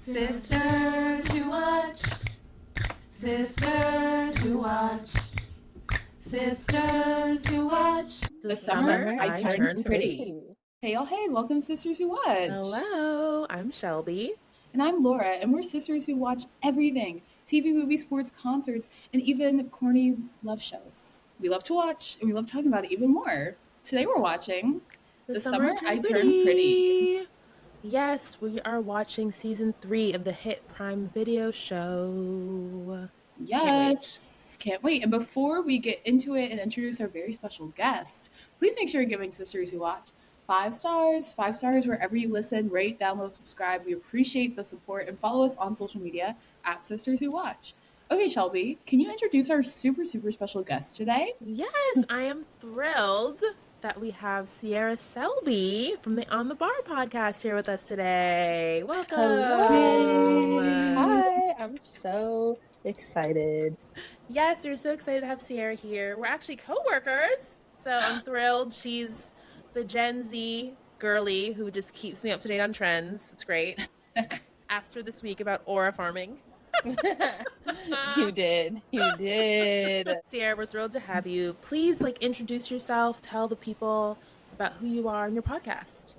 Sisters who watch. Sisters who watch. Sisters who watch. The summer I turned pretty. Hey, y'all, hey, welcome to Sisters Who Watch. Hello, I'm Shelby. And I'm Laura, and we're sisters who watch everything. TV, movies, sports, concerts, and even corny love shows. We love to watch, and we love talking about it even more. Today we're watching The Summer I Turned Pretty. Yes, we are watching season 3 of the hit Prime Video show. Yes, can't wait. And before we get into it and introduce our very special guest, please make sure you're giving Sisters Who Watch 5 stars. 5 stars wherever you listen, rate, download, subscribe. We appreciate the support, and follow us on social media at Sisters Who Watch. Okay, Shelby, can you introduce our super special guest today? Yes, I am thrilled that we have Sierra Selby from the On the Bar podcast here with us today. Welcome. Hello. Hi, I'm so excited. Yes, we're so excited to have Sierra here. We're actually co-workers, so I'm thrilled. She's the Gen Z girly who just keeps me up to date on trends. It's great. Asked her this week about aura farming. You did. Sierra, we're thrilled to have you. Please, introduce yourself. Tell the people about who you are and your podcast.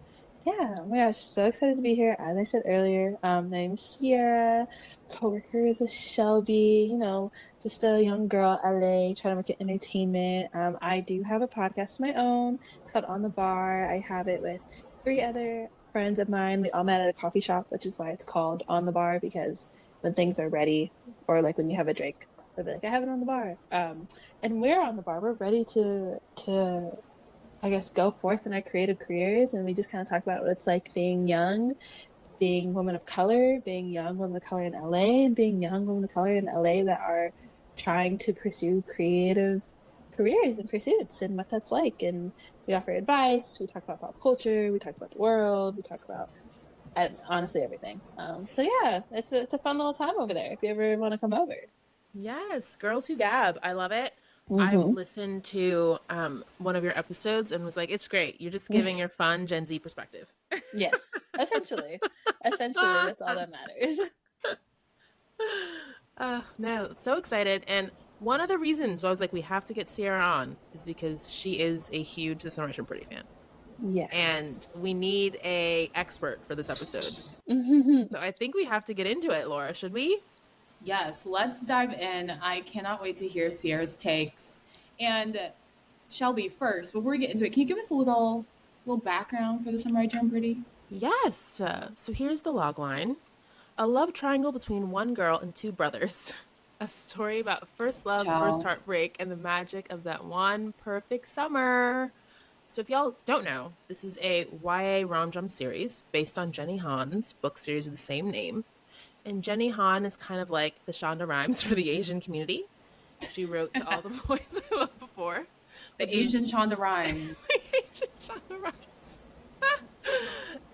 Yeah, oh my gosh, so excited to be here. As I said earlier, my name is Sierra, co-workers with Shelby, just a young girl, LA, trying to make it entertainment. I do have a podcast of my own. It's called On the Bar. I have it with 3 other friends of mine. We all met at a coffee shop, which is why it's called On the Bar, because when things are ready, or when you have a drink, they'll be like, I have it on the bar. And we're on the bar. We're ready to I guess, go forth in our creative careers, and we just kind of talk about what it's like being young, being women of color, being young women of color in LA, and being young women of color in LA that are trying to pursue creative careers and pursuits and what that's like. And we offer advice, we talk about pop culture, we talk about the world, we talk about honestly everything. So yeah, it's a fun little time over there if you ever want to come over. Yes, Girls Who Gab. I love it. Mm-hmm. I listened to one of your episodes and was like, it's great. You're just giving your fun Gen Z perspective. Yes, essentially. That's all that matters. No, so excited. And one of the reasons I was like, we have to get Sierra on is because she is a huge The Summer I Turned Pretty fan. Yes. And we need a expert for this episode. So I think we have to get into it, Laura. Should we? Yes, let's dive in. I cannot wait to hear Sierra's takes. And Shelby, first, before we get into it, can you give us a little background for The Summer I Turned Pretty? Yes. So here's the logline. A love triangle between one girl and 2 brothers. A story about first love, first heartbreak, and the magic of that one perfect summer. So if y'all don't know, this is a YA rom-com series based on Jenny Han's book series of the same name. And Jenny Han is kind of like the Shonda Rhimes for the Asian community. She wrote To All the Boys I Loved Before. The Asian Shonda Rhimes. The Asian Shonda Rhimes.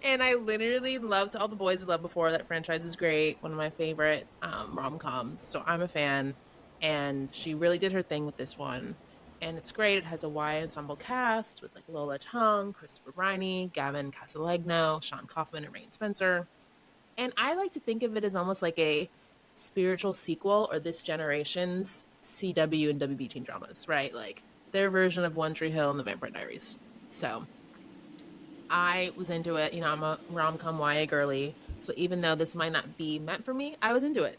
And I literally loved To All the Boys I Loved Before. That franchise is great. One of my favorite rom-coms. So I'm a fan. And she really did her thing with this one. And it's great. It has a YA ensemble cast with Lola Chung, Christopher Briney, Gavin Casalegno, Sean Kaufman, and Rain Spencer. And I like to think of it as almost like a spiritual sequel or this generation's CW and WB teen dramas, right? Like their version of One Tree Hill and the Vampire Diaries. So I was into it. I'm a rom-com YA girly. So even though this might not be meant for me, I was into it.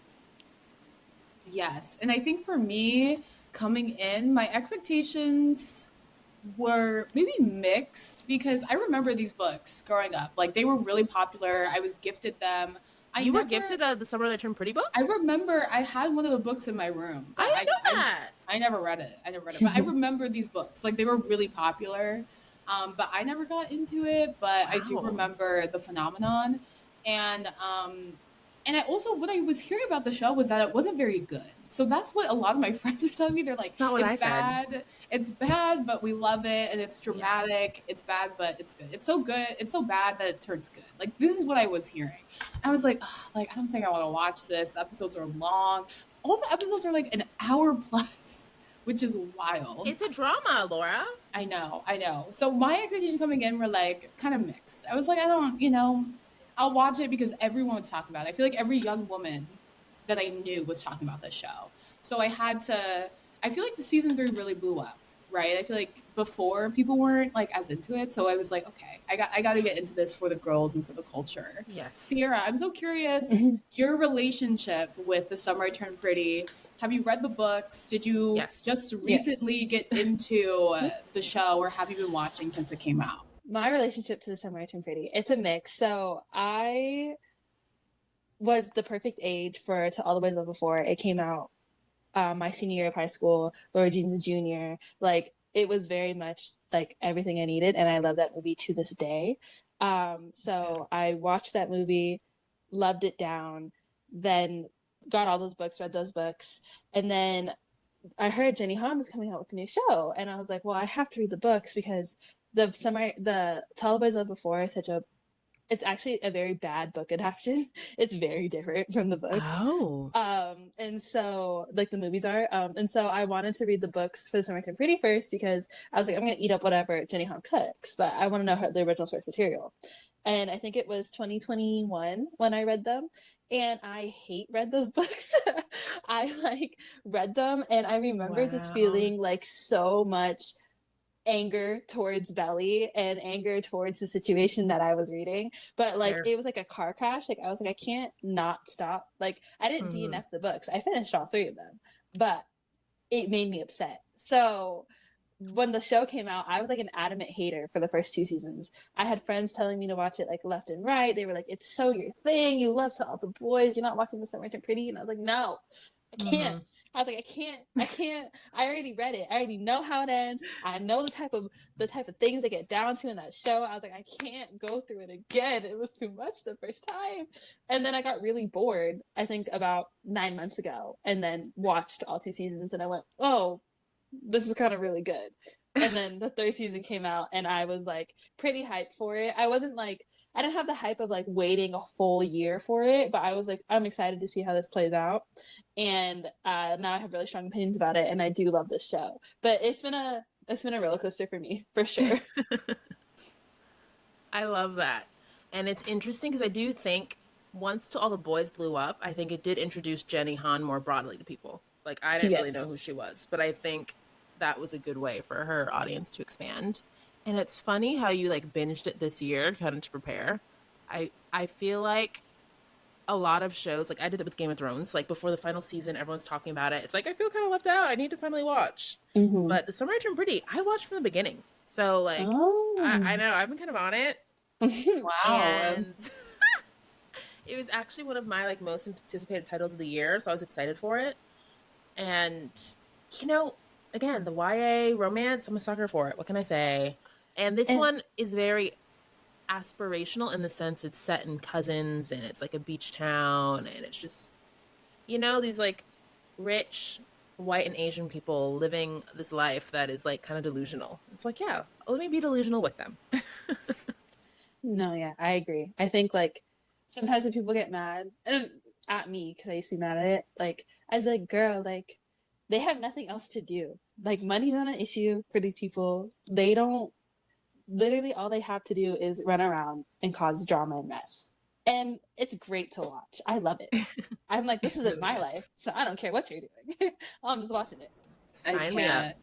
Yes. And I think for me, coming in, my expectations were maybe mixed because I remember these books growing up. They were really popular. I was gifted them. You were gifted The Summer I Turned Pretty book? I remember I had one of the books in my room. I didn't know that. I never read it. But I remember these books. They were really popular. But I never got into it. But wow. I do remember the phenomenon. And I also, what I was hearing about the show was that it wasn't very good. So that's what a lot of my friends are telling me. They're like, it's bad. It's bad, but we love it. And it's dramatic. Yeah. It's bad, but it's good. It's so good. It's so bad that it turns good. This is what I was hearing. I was like, I don't think I want to watch this. The episodes are long. All the episodes are an hour plus, which is wild. It's a drama, Laura. I know. So my expectations coming in were kind of mixed. I was like, I don't, I'll watch it because everyone was talking about it. I feel like every young woman that I knew was talking about this show. So I had to. I feel like the season 3 really blew up, right? I feel like before people weren't like as into it, so I was like, okay, I got to get into this for the girls and for the culture. Yes. Sierra, I'm so curious your relationship with The Summer I Turned Pretty. Have you read the books? Did you just recently get into the show, or have you been watching since it came out? My relationship to The Summer I Turned Pretty, it's a mix. So I was the perfect age for To All the Boys Love Before. It came out my senior year of high school. Laura Jean's a junior. Like, it was very much like everything I needed, and I love that movie to this day. So I watched that movie, loved it down, then got all those books, read those books, and then I heard Jenny Han was coming out with a new show, and I was like, well, I have to read the books because the To All the Boys Love Before is it's actually a very bad book adaptation. It's very different from the books. Oh. And so, like, the movies are. And so I wanted to read the books for The Summer I Turned Pretty first because I was like, I'm going to eat up whatever Jenny Han cooks, but I want to know the original source material. And I think it was 2021 when I read them. And I read those books. I, like, read them. And I remember just feeling, like, so much anger towards Belly and anger towards the situation that I was reading. But like it was like a car crash. Like I was like, I can't not stop. Like I didn't DNF the books. I finished all 3 of them, but it made me upset. So when the show came out, I was like an adamant hater for the first 2 seasons. I had friends telling me to watch it like left and right. They were like, it's so your thing. You love To All the Boys. You're not watching The Summer I Turned Pretty. And I was like, no, I can't. I was like, I can't. I already read it. I already know how it ends. I know the type of things they get down to in that show. I was like, I can't go through it again. It was too much the first time. And then I got really bored, I think about 9 months ago, and then watched all 2 seasons and I went, oh, this is kind of really good. And then the 3rd season came out and I was like pretty hyped for it. I wasn't like, I didn't have the hype of like waiting a full year for it, but I was like, I'm excited to see how this plays out. And now I have really strong opinions about it, and I do love this show. But it's been a roller coaster for me, for sure. I love that. And it's interesting because I do think once To All the Boys blew up, I think it did introduce Jenny Han more broadly to people. Like I didn't really know who she was, but I think that was a good way for her audience to expand. And it's funny how you like binged it this year kind of to prepare. I feel like a lot of shows, like I did it with Game of Thrones, like before the final season, everyone's talking about it. It's like, I feel kind of left out. I need to finally watch. But The Summer I Turned Pretty, I watched from the beginning. So like, I know, I've been kind of on it. Wow. And it was actually one of my like most anticipated titles of the year. So I was excited for it. And, you know, again, the YA romance, I'm a sucker for it. What can I say? And this one is very aspirational in the sense it's set in Cousins and it's like a beach town and it's just, you know, these like rich white and Asian people living this life that is like kind of delusional. It's like, yeah, let me be delusional with them. No, yeah, I agree. I think like sometimes when people get mad at me because I used to be mad at it, like I'd be like, girl, like they have nothing else to do. Like money's not an issue for these people. They don't, literally all they have to do is run around and cause drama and mess. And it's great to watch. I love it. I'm like, this isn't my life, so I don't care what you're doing. I'm just watching it. Sign me up.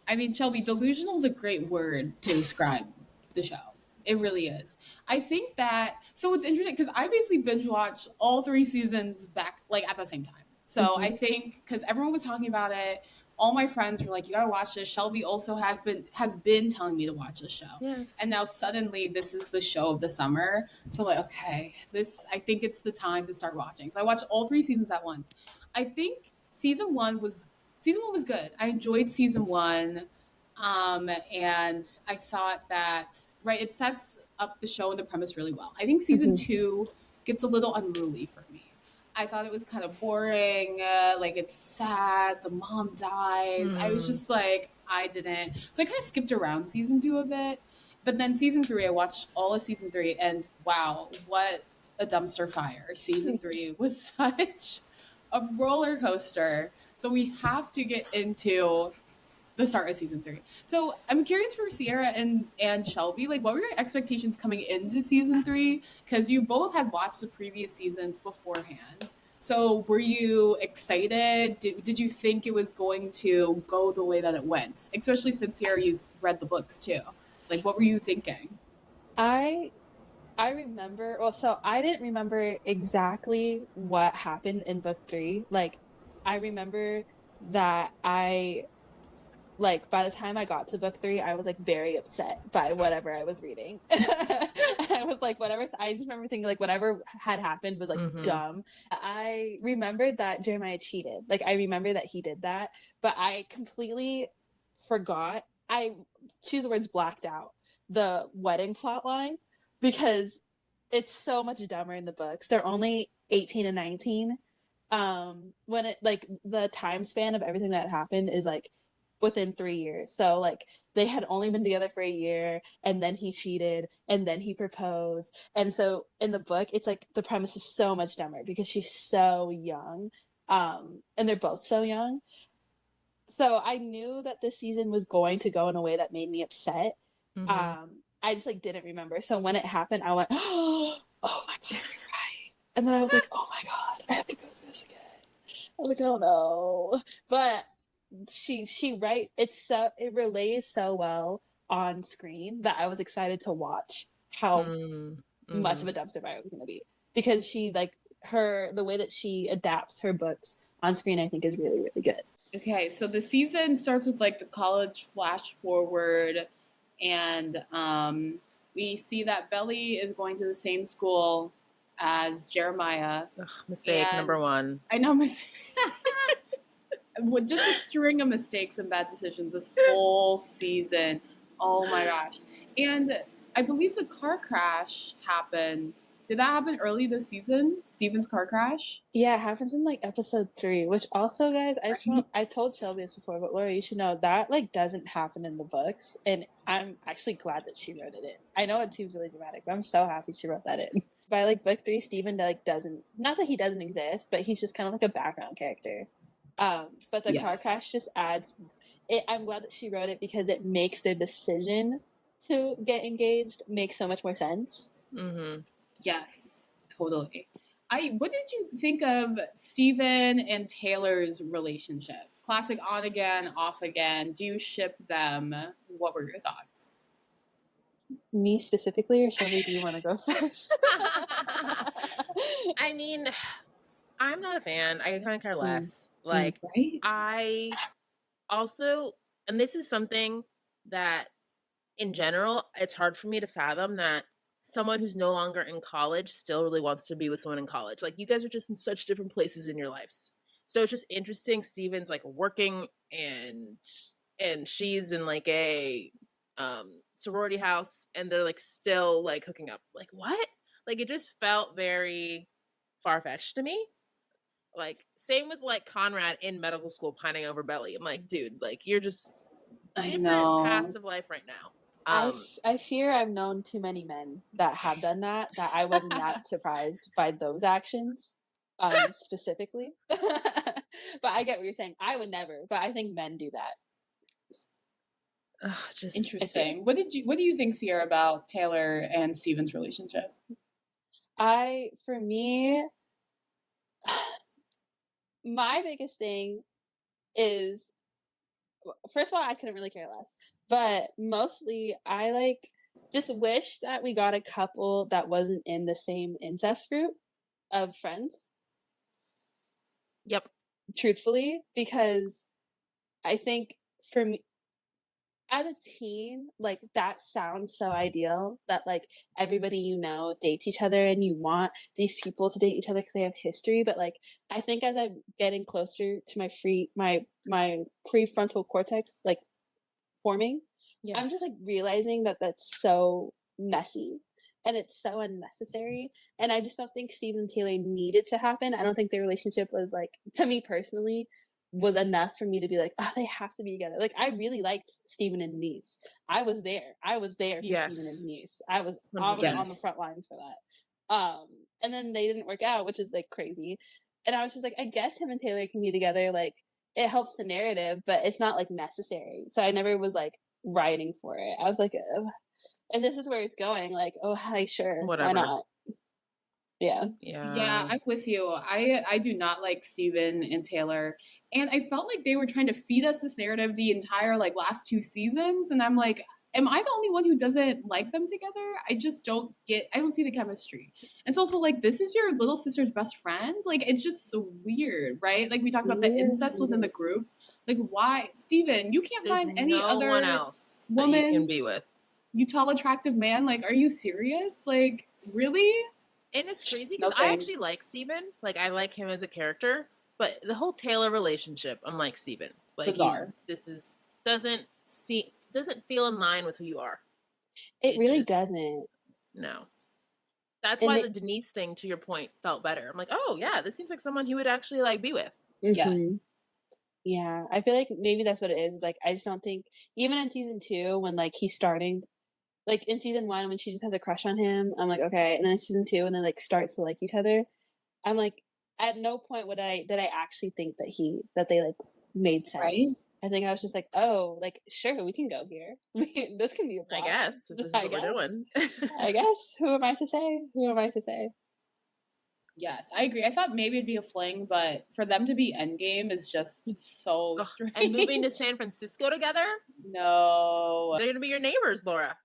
I mean, Shelby, delusional is a great word to describe the show. It really is. I think that, so it's interesting because I basically binge watched all 3 seasons back like at the same time. So I think because everyone was talking about it, all my friends were like, you gotta watch this. Shelby also has been telling me to watch this show. Yes. And now suddenly this is the show of the summer. So like, okay, I think it's the time to start watching. So I watched all 3 seasons at once. I think season one was good. I enjoyed season 1. And I thought that, right, it sets up the show and the premise really well. I think season 2 gets a little unruly for me. I thought it was kind of boring. Like it's sad. The mom dies. I was just like, I didn't. So I kind of skipped around season 2 a bit. But then season 3, I watched all of season 3 and wow, what a dumpster fire. Season 3 was such a roller coaster. So we have to get into the start of season 3. So I'm curious for Sierra and Shelby, like, what were your expectations coming into season 3? Because you both had watched the previous seasons beforehand. So were you excited? Did you think it was going to go the way that it went? Especially since Sierra, you read the books too. Like, what were you thinking? I I remember, well, so I didn't remember exactly what happened in book 3. Like, I remember that by the time I got to book 3, I was like very upset by whatever I was reading. I was like, whatever, I just remember thinking like whatever had happened was like Mm-hmm. dumb. I remembered that Jeremiah cheated. Like, I remember that he did that, but I completely forgot. I choose the words blacked out the wedding plot line because it's so much dumber in the books. They're only 18 and 19. When it like the time span of everything that happened is like within 3 years. So like they had only been together for a year and then he cheated and then he proposed. And so in the book, it's like the premise is so much dumber because she's so young. And they're both so young. So I knew that this season was going to go in a way that made me upset. Mm-hmm. I just like didn't remember. So when it happened, I went, oh my God, you're right. And then I was like, oh my God, I have to go through this again. I was like, oh no. But she right it relays so well on screen that I was excited to watch how much of Mm-hmm. a dumpster fire it was gonna be. Because she like the way that she adapts her books on screen I think is really, really good. Okay, so the season starts with like the college flash forward, and we see that Belly is going to the same school as Jeremiah. Ugh, mistake number And one. I know, with just a string of mistakes and bad decisions this whole season. Oh my gosh. And I believe the car crash happened. Did that happen early this season? Steven's car crash? Yeah, it happens in like episode 3, which also, guys, Right. I told Shelby this before, but Laura, you should know that like doesn't happen in the books, and I'm actually glad that she wrote it in. I know it seems really dramatic, but I'm so happy she wrote that in. By like book 3, Steven like doesn't, not that he doesn't exist, but he's just kind of like a background character. But the car Yes. crash just adds it. I'm glad that she wrote it because it makes their decision to get engaged make so much more sense. Mm-hmm. Yes, totally. What did you think of Steven and Taylor's relationship? Classic on again, off again. Do you ship them? What were your thoughts? Me specifically, or Shelby, do you want to go first? I mean, I'm not a fan. I kind of care less. Like, Right? I also, and this is something that in general, it's hard for me to fathom that someone who's no longer in college still really wants to be with someone in college. Like, you guys are just in such different places in your lives. So it's just interesting. Steven's like working and she's in like a sorority house and they're like still like hooking up. Like, what? Like, it just felt very far-fetched to me. Like, same with like Conrad in medical school pining over Belly. I'm like, dude, like, you're just I different paths know. of life right now. I fear I've known too many men that have done that I wasn't that surprised by those actions specifically. But I get what you're saying. I would never, but I think men do that. Just Interesting. What do you think, Sierra, about Taylor and Steven's relationship? For me, my biggest thing is, first of all, I couldn't really care less, but mostly I like just wish that we got a couple that wasn't in the same incest group of friends. Yep. Truthfully, because I think for me as a teen, like that sounds so ideal that like everybody you know dates each other and you want these people to date each other because they have history. But like I think as I'm getting closer to my prefrontal cortex like forming, Yes. I'm just like realizing that that's so messy and it's so unnecessary. And I just don't think Steve and Taylor needed to happen. I don't think their relationship was like, to me personally, was enough for me to be like, oh, they have to be together. Like I really liked Stephen and Denise. I was there. I was there for Yes. Stephen and Denise. I was 100%. on the front lines for that. And then they didn't work out, which is like crazy. And I was just like, I guess him and Taylor can be together. Like it helps the narrative, but it's not like necessary. So I never was like writing for it. I was like, ugh, if this is where it's going, like, oh, hi, sure, why Whatever. not? Yeah. Yeah, I'm with you. I do not like Steven and Taylor. And I felt like they were trying to feed us this narrative the entire like last two seasons. And I'm like, am I the only one who doesn't like them together? I just don't get I don't see the chemistry. And it's also like this is your little sister's best friend. Like it's just so weird, right? Like we talked about the incest within the group. Like why Steven, you can't There's find any no other one else that you can woman, be with. you tall, attractive man. Like, are you serious? Like, really? And it's crazy No because I thanks. actually like Steven. Like, I like him as a character. But the whole Taylor relationship, I'm like, Steven. Like, Bizarre. Doesn't feel in line with who you are. It really just doesn't. No. That's And why the Denise thing, to your point, felt better. I'm like, oh, yeah, this seems like someone he would actually, like, be with. Yes. Yeah, I feel like maybe that's what it is. Like, I just don't think, even in season 2, when like he's starting, like in season 1, when she just has a crush on him, I'm like, okay. And then in season 2, when they like starts to like each other, I'm like, at no point did I actually think that they like made sense. Right? I think I was just like, oh, like sure, we can go here. This can be a plot. I guess. If this is I what guess. we're doing. I guess. Who am I to say? Who am I to say? Yes, I agree. I thought maybe it'd be a fling, but for them to be endgame is just so Ugh, strange. and moving to San Francisco together? No. They're going to be your neighbors, Laura.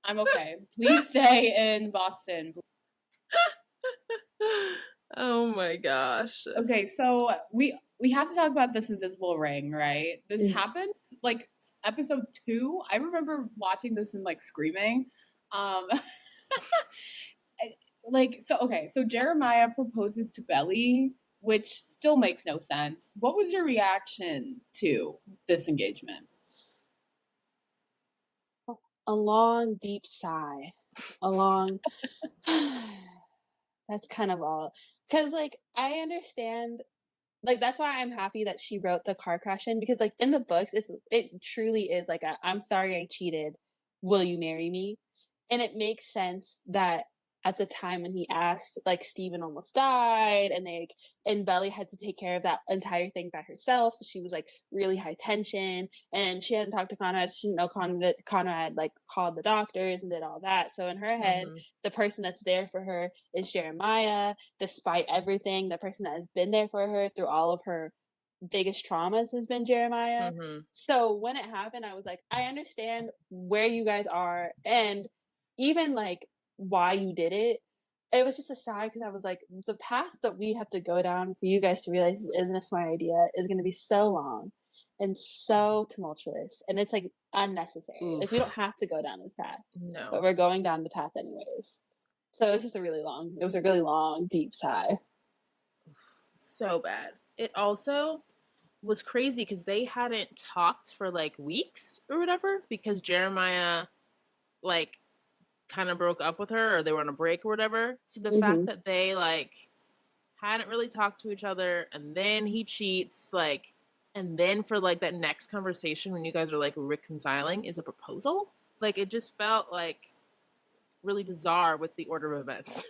I'm okay. Please stay in Boston. Oh my gosh. Okay, so we have to talk about this invisible ring, right? This happens like episode 2. I remember watching this and like screaming. So Jeremiah proposes to Belly, which still makes no sense. What was your reaction to this engagement? A long, deep sigh. A long. That's kind of all. Because, like, I understand. Like, that's why I'm happy that she wrote the car crash in. Because, like, in the books, it truly is like, I'm sorry I cheated. Will you marry me? And it makes sense that at the time when he asked, like, Steven almost died, and Belly had to take care of that entire thing by herself, so she was like really high tension, and she hadn't talked to Conrad, so she didn't know Conrad like called the doctors and did all that. So in her head, the person that's there for her is Jeremiah, despite everything. The person that has been there for her through all of her biggest traumas has been Jeremiah. So when it happened, I was like, I understand where you guys are, and even like why you did it. It was just a sigh because I was like, the path that we have to go down for you guys to realize this isn't a smart idea is going to be so long and so tumultuous, and it's like unnecessary. Like we don't have to go down this path, but we're going down the path anyways. So it was just a really long, deep sigh. So bad. It also was crazy because they hadn't talked for like weeks or whatever because Jeremiah like kind of broke up with her or they were on a break or whatever. So the fact that they like hadn't really talked to each other and then he cheats, like, and then for like that next conversation when you guys are like reconciling is a proposal. Like it just felt like really bizarre with the order of events.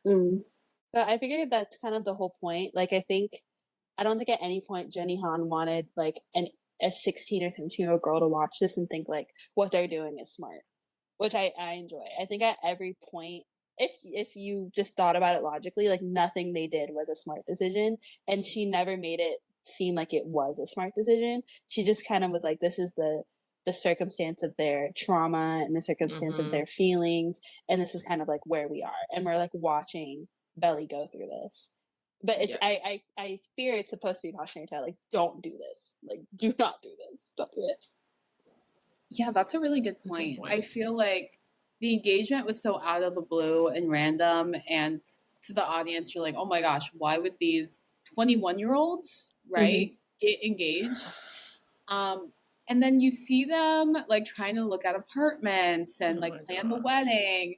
But I figured that's kind of the whole point. Like I don't think at any point Jenny Han wanted like a 16 or 17-year-old girl to watch this and think like what they're doing is smart, which I enjoy. I think at every point, if you just thought about it logically, like nothing they did was a smart decision, and she never made it seem like it was a smart decision. She just kind of was like, this is the circumstance of their trauma and the circumstance of their feelings, and this is kind of like where we are, and we're like watching Belly go through this. But it's I fear it's supposed to be cautionary tale, like don't do this, like do not do this, don't do it. Yeah, that's a really good point. I feel like the engagement was so out of the blue and random, and to the audience, you're like, oh my gosh, why would these 21-year-olds, right, get engaged? And then you see them like trying to look at apartments and like plan the wedding,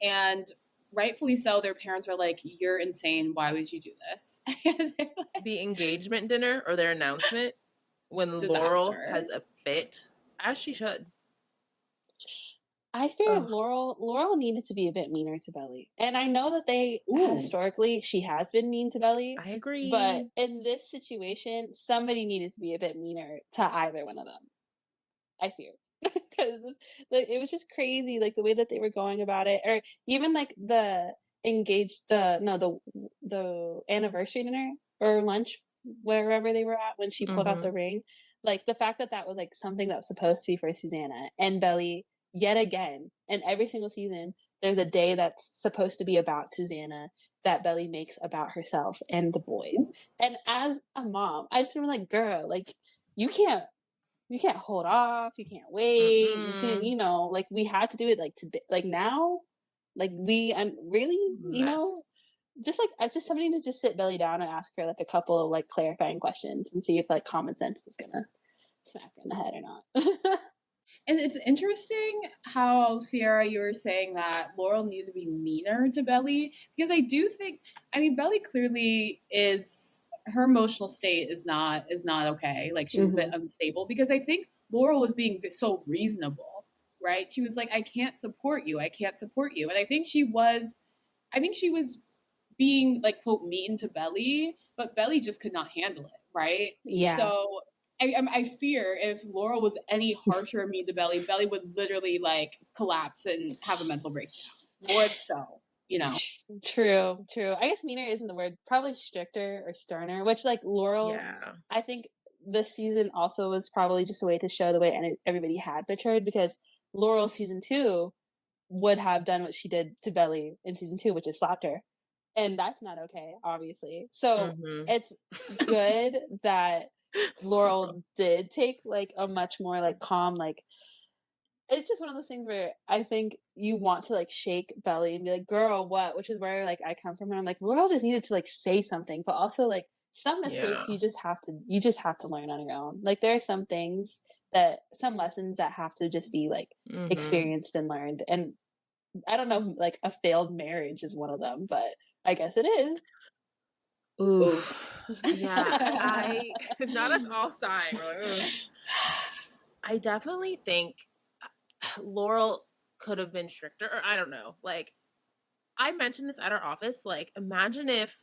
and rightfully so, their parents are like, you're insane. Why would you do this? The engagement dinner or their announcement when Disaster. Laurel has a fit, as she should. I fear Ugh. Laurel needed to be a bit meaner to Belly. And I know that they Ooh. historically she has been mean to Belly, I but agree. in this situation, somebody needed to be a bit meaner to either one of them. I fear. Because like, it was just crazy, like the way that they were going about it, or even like the engaged the no the anniversary dinner or lunch wherever they were at when she pulled out Mm-hmm. the ring, like the fact that that was like something that was supposed to be for Susanna and Belly yet again, and every single season there's a day that's supposed to be about Susanna that Belly makes about herself and the boys. And as a mom, I just feel like, girl, like you can't hold off, you can't wait, you can't, Mm-mm. like we had to do it like today, like now, like we and really, Mess. just like I just somebody to just sit Belly down and ask her like a couple of like clarifying questions and see if like common sense was gonna smack her in the head or not. And it's interesting how, Sierra, you were saying that Laurel needed to be meaner to Belly, because I do think, I mean, Belly clearly is, her emotional state is not okay. Like she's a bit Mm-hmm. unstable, because I think Laurel was being so reasonable, right? She was like, I can't support you. I can't support you. And I think she was being like quote mean to Belly, but Belly just could not handle it, right? Yeah. So I fear if Laurel was any harsher and mean to Belly, Belly would literally like collapse and have a mental breakdown. More so, you know. True, true. I guess meaner isn't the word. Probably stricter or sterner, which like Laurel, Yeah. I think this season also was probably just a way to show the way everybody had matured, because Laurel season 2 would have done what she did to Belly in season 2, which is slapped her. And that's not okay, obviously. So Mm-hmm. it's good that Laurel did take like a much more like calm, like it's just one of those things where I think you want to like shake Belly and be like, girl, what? Which is where like I come from. And I'm like, Laurel just needed to like say something, but also like some Yeah. mistakes you just have to learn on your own. Like there are some lessons that have to just be like Mm-hmm. experienced and learned. And I don't know if like a failed marriage is one of them, but I guess it is. Oof. Oof. Yeah. I not us all sighing. We're like, ugh. I definitely think Laurel could have been stricter, or I don't know. Like I mentioned this at our office. Like, imagine if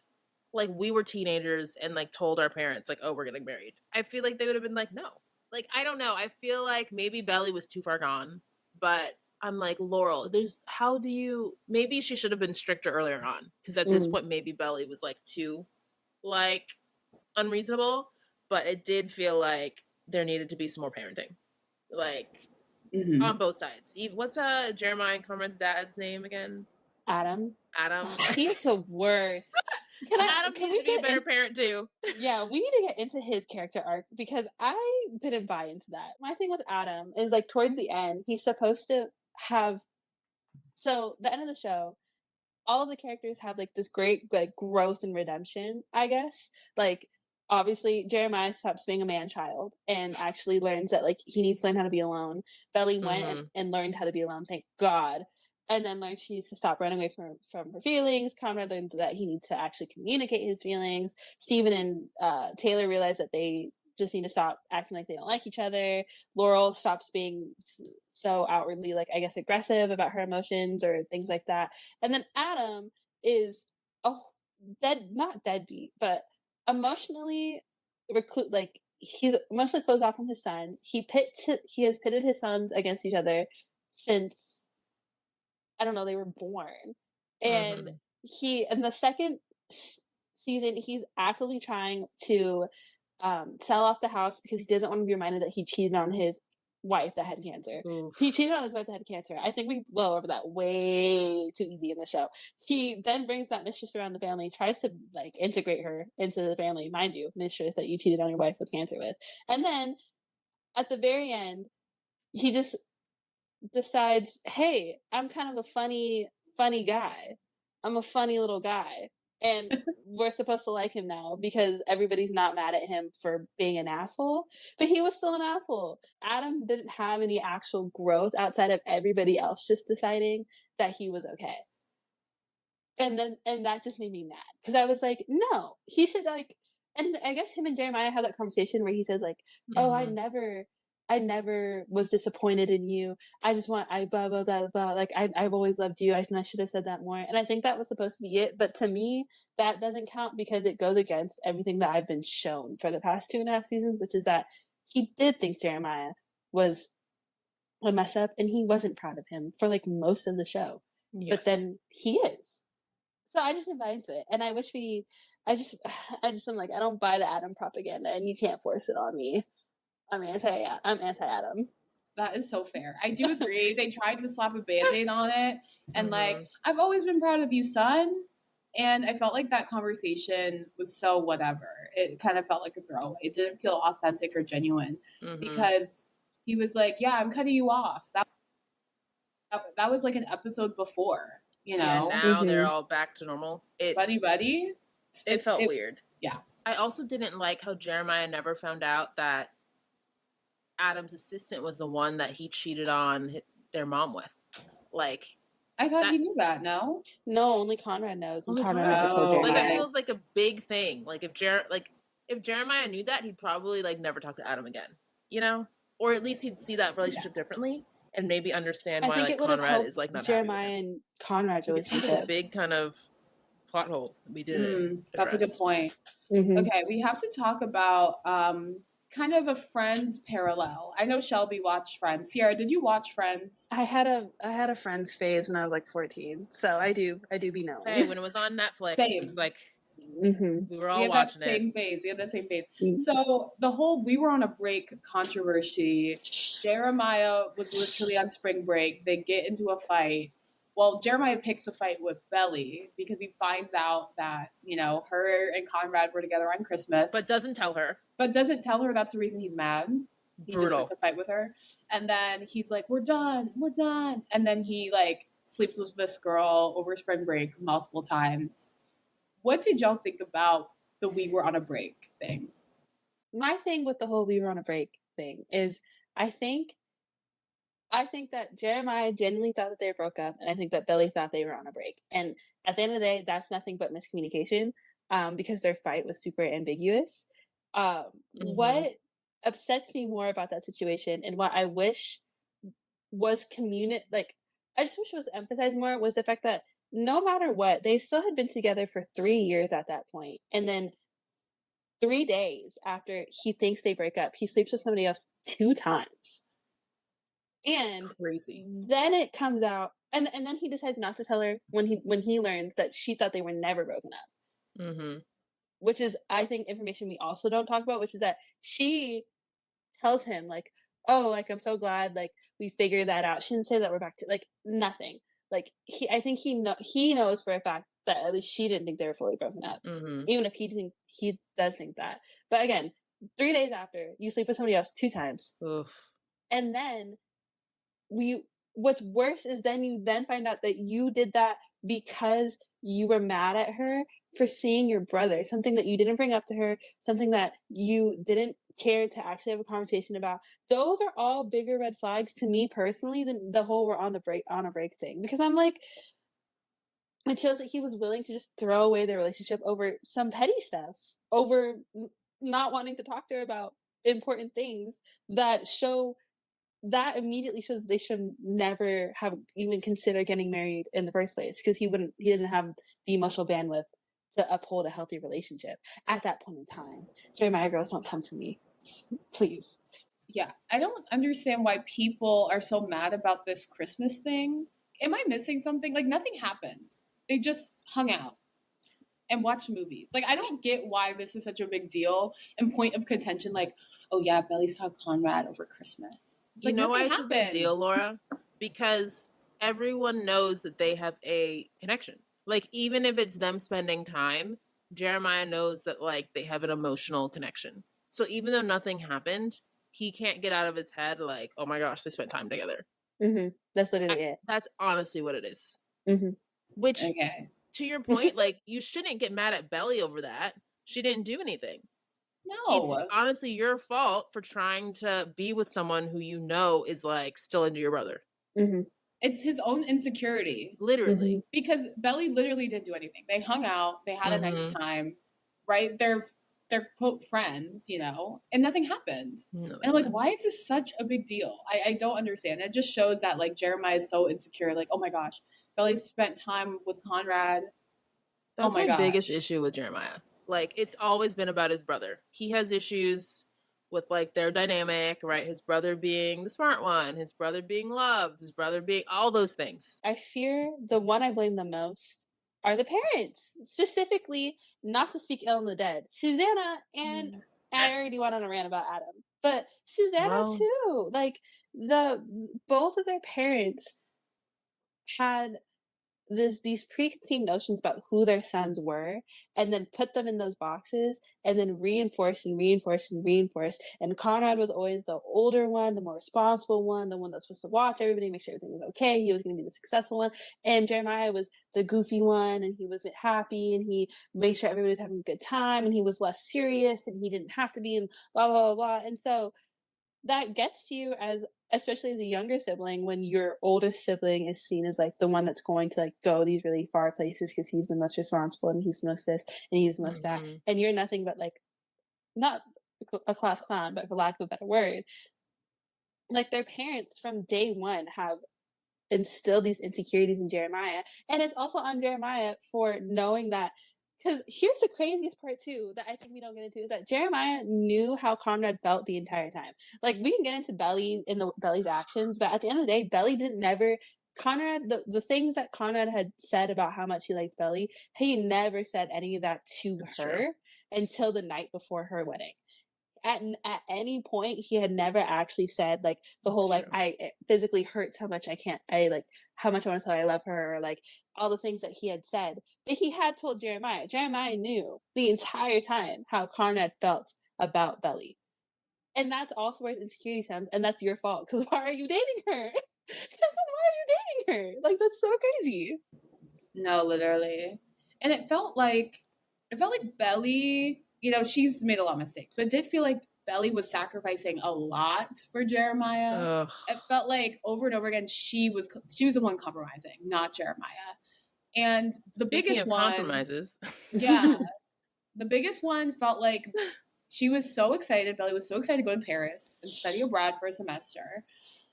like we were teenagers and like told our parents like, "Oh, we're getting married." I feel like they would have been like, "No." Like, I don't know. I feel like maybe Belly was too far gone, but I'm like, Laurel, there's how do you maybe she should have been stricter earlier on, because at this Mm, point maybe Belly was like too like unreasonable, but it did feel like there needed to be some more parenting. Like on Mhm. both sides. What's Jeremiah and Corman's dad's name again? Adam, Adam. he's the worst. Adam Can needs we to be a get better in? parent too. Yeah, we need to get into his character arc because I didn't buy into that. My thing with Adam is like towards the end, he's supposed to have. So the end of the show, all of the characters have like this great like growth and redemption, I guess. Like obviously Jeremiah stops being a man child and actually learns that like he needs to learn how to be alone. Belly went Mm-hmm. and learned how to be alone, thank God. And then learned she needs to stop running away from her feelings. Conrad learned that he needs to actually communicate his feelings. Stephen and Taylor realize that they just need to stop acting like they don't like each other. Laurel stops being so outwardly like I guess aggressive about her emotions or things like that. And then Adam is oh not deadbeat, but emotionally like he's emotionally closed off from his sons. He has pitted his sons against each other since I don't know, they were born. And Mm-hmm. he in the second season he's actively trying to sell off the house because he doesn't want to be reminded that he cheated on his wife that had cancer. He Oof. cheated on his wife that had cancer. I think we blow over that way too easy in the show. He then brings that mistress around the family, tries to like integrate her into the family, mind you, mistress that you cheated on your wife with cancer with. And then at the very end, he just decides, hey, I'm kind of a funny guy. I'm a funny little guy. And we're supposed to like him now because everybody's not mad at him for being an asshole. But he was still an asshole. Adam didn't have any actual growth outside of everybody else just deciding that he was okay. And that just made me mad. Because I was like, no, he should like and I guess him and Jeremiah have that conversation where he says like, oh, I Mm-hmm. never I never was disappointed in you. I blah, blah, blah, blah. Like, I've always loved you. I should have said that more. And I think that was supposed to be it. But to me, that doesn't count because it goes against everything that I've been shown for the past 2.5 seasons, which is that he did think Jeremiah was a mess up and he wasn't proud of him for like most of the show. Yes. But then he is. So I just invite it. And I wish I just am like, I don't buy the Adam propaganda and you can't force it on me. I'm anti-Adam. That is so fair. I do agree. They tried to slap a Band-Aid on it. And like, I've always been proud of you, son. And I felt like that conversation was so whatever. It kind of felt like a throwaway. It didn't feel authentic or genuine. Because he was like, yeah, I'm cutting you off. That was like an episode before, you know? Yeah, now they're all back to normal. Buddy. It felt weird. Yeah. I also didn't like how Jeremiah never found out that Adam's assistant was the one that he cheated on their mom with. Like, I thought he knew that. No, only Conrad knows. And Conrad never told Jeremiah. Like, it feels like a big thing. Like, if Jeremiah knew that, he'd probably like never talk to Adam again. You know, or at least he'd see that relationship differently and maybe understand why like Conrad is like not Jeremiah and Conrad's relationship. It's a big kind of plot hole. We did. That's a good point. Okay, we have to talk about kind of a Friends parallel. I know Shelby watched Friends. Sierra, did you watch Friends? I had a Friends phase when I was like 14, so I do be knowing. Hey, when it was on Netflix, it was like we were all watching it. We had that same phase. So the whole "we were on a break" controversy. Jeremiah was literally on spring break. They get into a fight. Well, Jeremiah picks a fight with Belly because he finds out that, you know, her and Conrad were together on Christmas. But doesn't tell her that's the reason he's mad. He just picks a fight with her. And then he's like, we're done. And then he, like, sleeps with this girl over spring break multiple times. What did y'all think about the "we were on a break" thing? My thing with the whole "we were on a break" thing is I think that Jeremiah genuinely thought that they broke up, and I think that Belly thought they were on a break. And at the end of the day, that's nothing but miscommunication because their fight was super ambiguous. What upsets me more about that situation and what I wish was I just wish it was emphasized more was the fact that no matter what, they still had been together for 3 years at that point. And then 3 days after he thinks they break up, he sleeps with somebody else 2 times. And crazy. Then it comes out, and then he decides not to tell her when he learns that she thought they were never broken up. Which is, I think, information we also don't talk about, which is that she tells him like, "Oh, like I'm so glad like we figured that out." She didn't say that we're back to like nothing. Like I think he knows for a fact that at least she didn't think they were fully broken up, even if he does think that. But again, 3 days after you sleep with somebody else 2 times, and then what's worse is then you find out that you did that because you were mad at her for seeing your brother, something that you didn't bring up to her, something that you didn't care to actually have a conversation about. Those are all bigger red flags to me personally than the whole "we're on a break" thing, because I'm like, it shows that he was willing to just throw away the relationship over some petty stuff, over not wanting to talk to her about important things that immediately shows they should never have even considered getting married in the first place, because he doesn't have the emotional bandwidth to uphold a healthy relationship at that point in time. Jeremiah girls, don't come to me, please. Yeah, I don't understand why people are so mad about this Christmas thing. Am I missing something? Like, nothing happened. They just hung out and watched movies. Like, I don't get why this is such a big deal and point of contention. Like, oh yeah, Belly saw Conrad over Christmas. It's you like, know why it's happened. a big deal, Laura? Because everyone knows that they have a connection. Like, even if it's them spending time, Jeremiah knows that, like, they have an emotional connection. So even though nothing happened, he can't get out of his head, like, oh my gosh, they spent time together. That's literally it. That's honestly what it is. Which, to your point, like, you shouldn't get mad at Belly over that. She didn't do anything. No. It's honestly your fault for trying to be with someone who you know is, like, still into your brother. It's his own insecurity. Literally. Because Belly literally didn't do anything. They hung out. They had a nice time. Right? They're they're quote friends, you know, and nothing happened. No, And I'm like, why is this such a big deal? I don't understand. It just shows that like Jeremiah is so insecure. Like, oh my gosh, Belly spent time with Conrad. Oh that's my my biggest gosh. issue with Jeremiah. Like, it's always been about his brother. He has issues with like their dynamic, right? His brother being the smart one, his brother being loved, his brother being all those things. I fear the one I blame the most are the parents, specifically, not to speak ill on the dead, Susanna, and I already went on a rant about Adam, but Susanna too. Like both of their parents had these preconceived notions about who their sons were, and then put them in those boxes, and then reinforced and reinforced and reinforced. And Conrad was always the older one, the more responsible one, the one that's supposed to watch everybody, make sure everything was okay. He was going to be the successful one. And Jeremiah was the goofy one, and he was happy, and he made sure everybody was having a good time, and he was less serious, and he didn't have to be, and blah blah blah blah. And so that gets to you, as especially as a younger sibling, when your oldest sibling is seen as like the one that's going to like go these really far places because he's the most responsible and he's the most this and he's the most that, and you're nothing but like not a class clown, but for lack of a better word, like their parents from day one have instilled these insecurities in Jeremiah. And it's also on Jeremiah for knowing that, because here's the craziest part too that I think we don't get into, is that Jeremiah knew how Conrad felt the entire time. Like, we can get into Belly and Belly's actions, but at the end of the day, Belly didn't never Conrad, the things that Conrad had said about how much he liked Belly, he never said any of that to That's her true. until the night before her wedding. At any point he had never actually said like the whole like it physically hurts how much I like how much I want to tell her I love her, or like all the things that he had said. But he had told Jeremiah knew the entire time how Conrad felt about Belly. And that's also where his insecurity stems, and that's your fault, because why are you dating her? Because then why are you dating her? Like, that's so crazy. No, literally. And it felt like Belly, you know, she's made a lot of mistakes, but it did feel like Belly was sacrificing a lot for Jeremiah. Ugh. It felt like over and over again she was the one compromising, not Jeremiah. And the Speaking biggest of one, compromises, yeah, the biggest one felt like she was so excited. Belly was so excited to go to Paris and study abroad for a semester,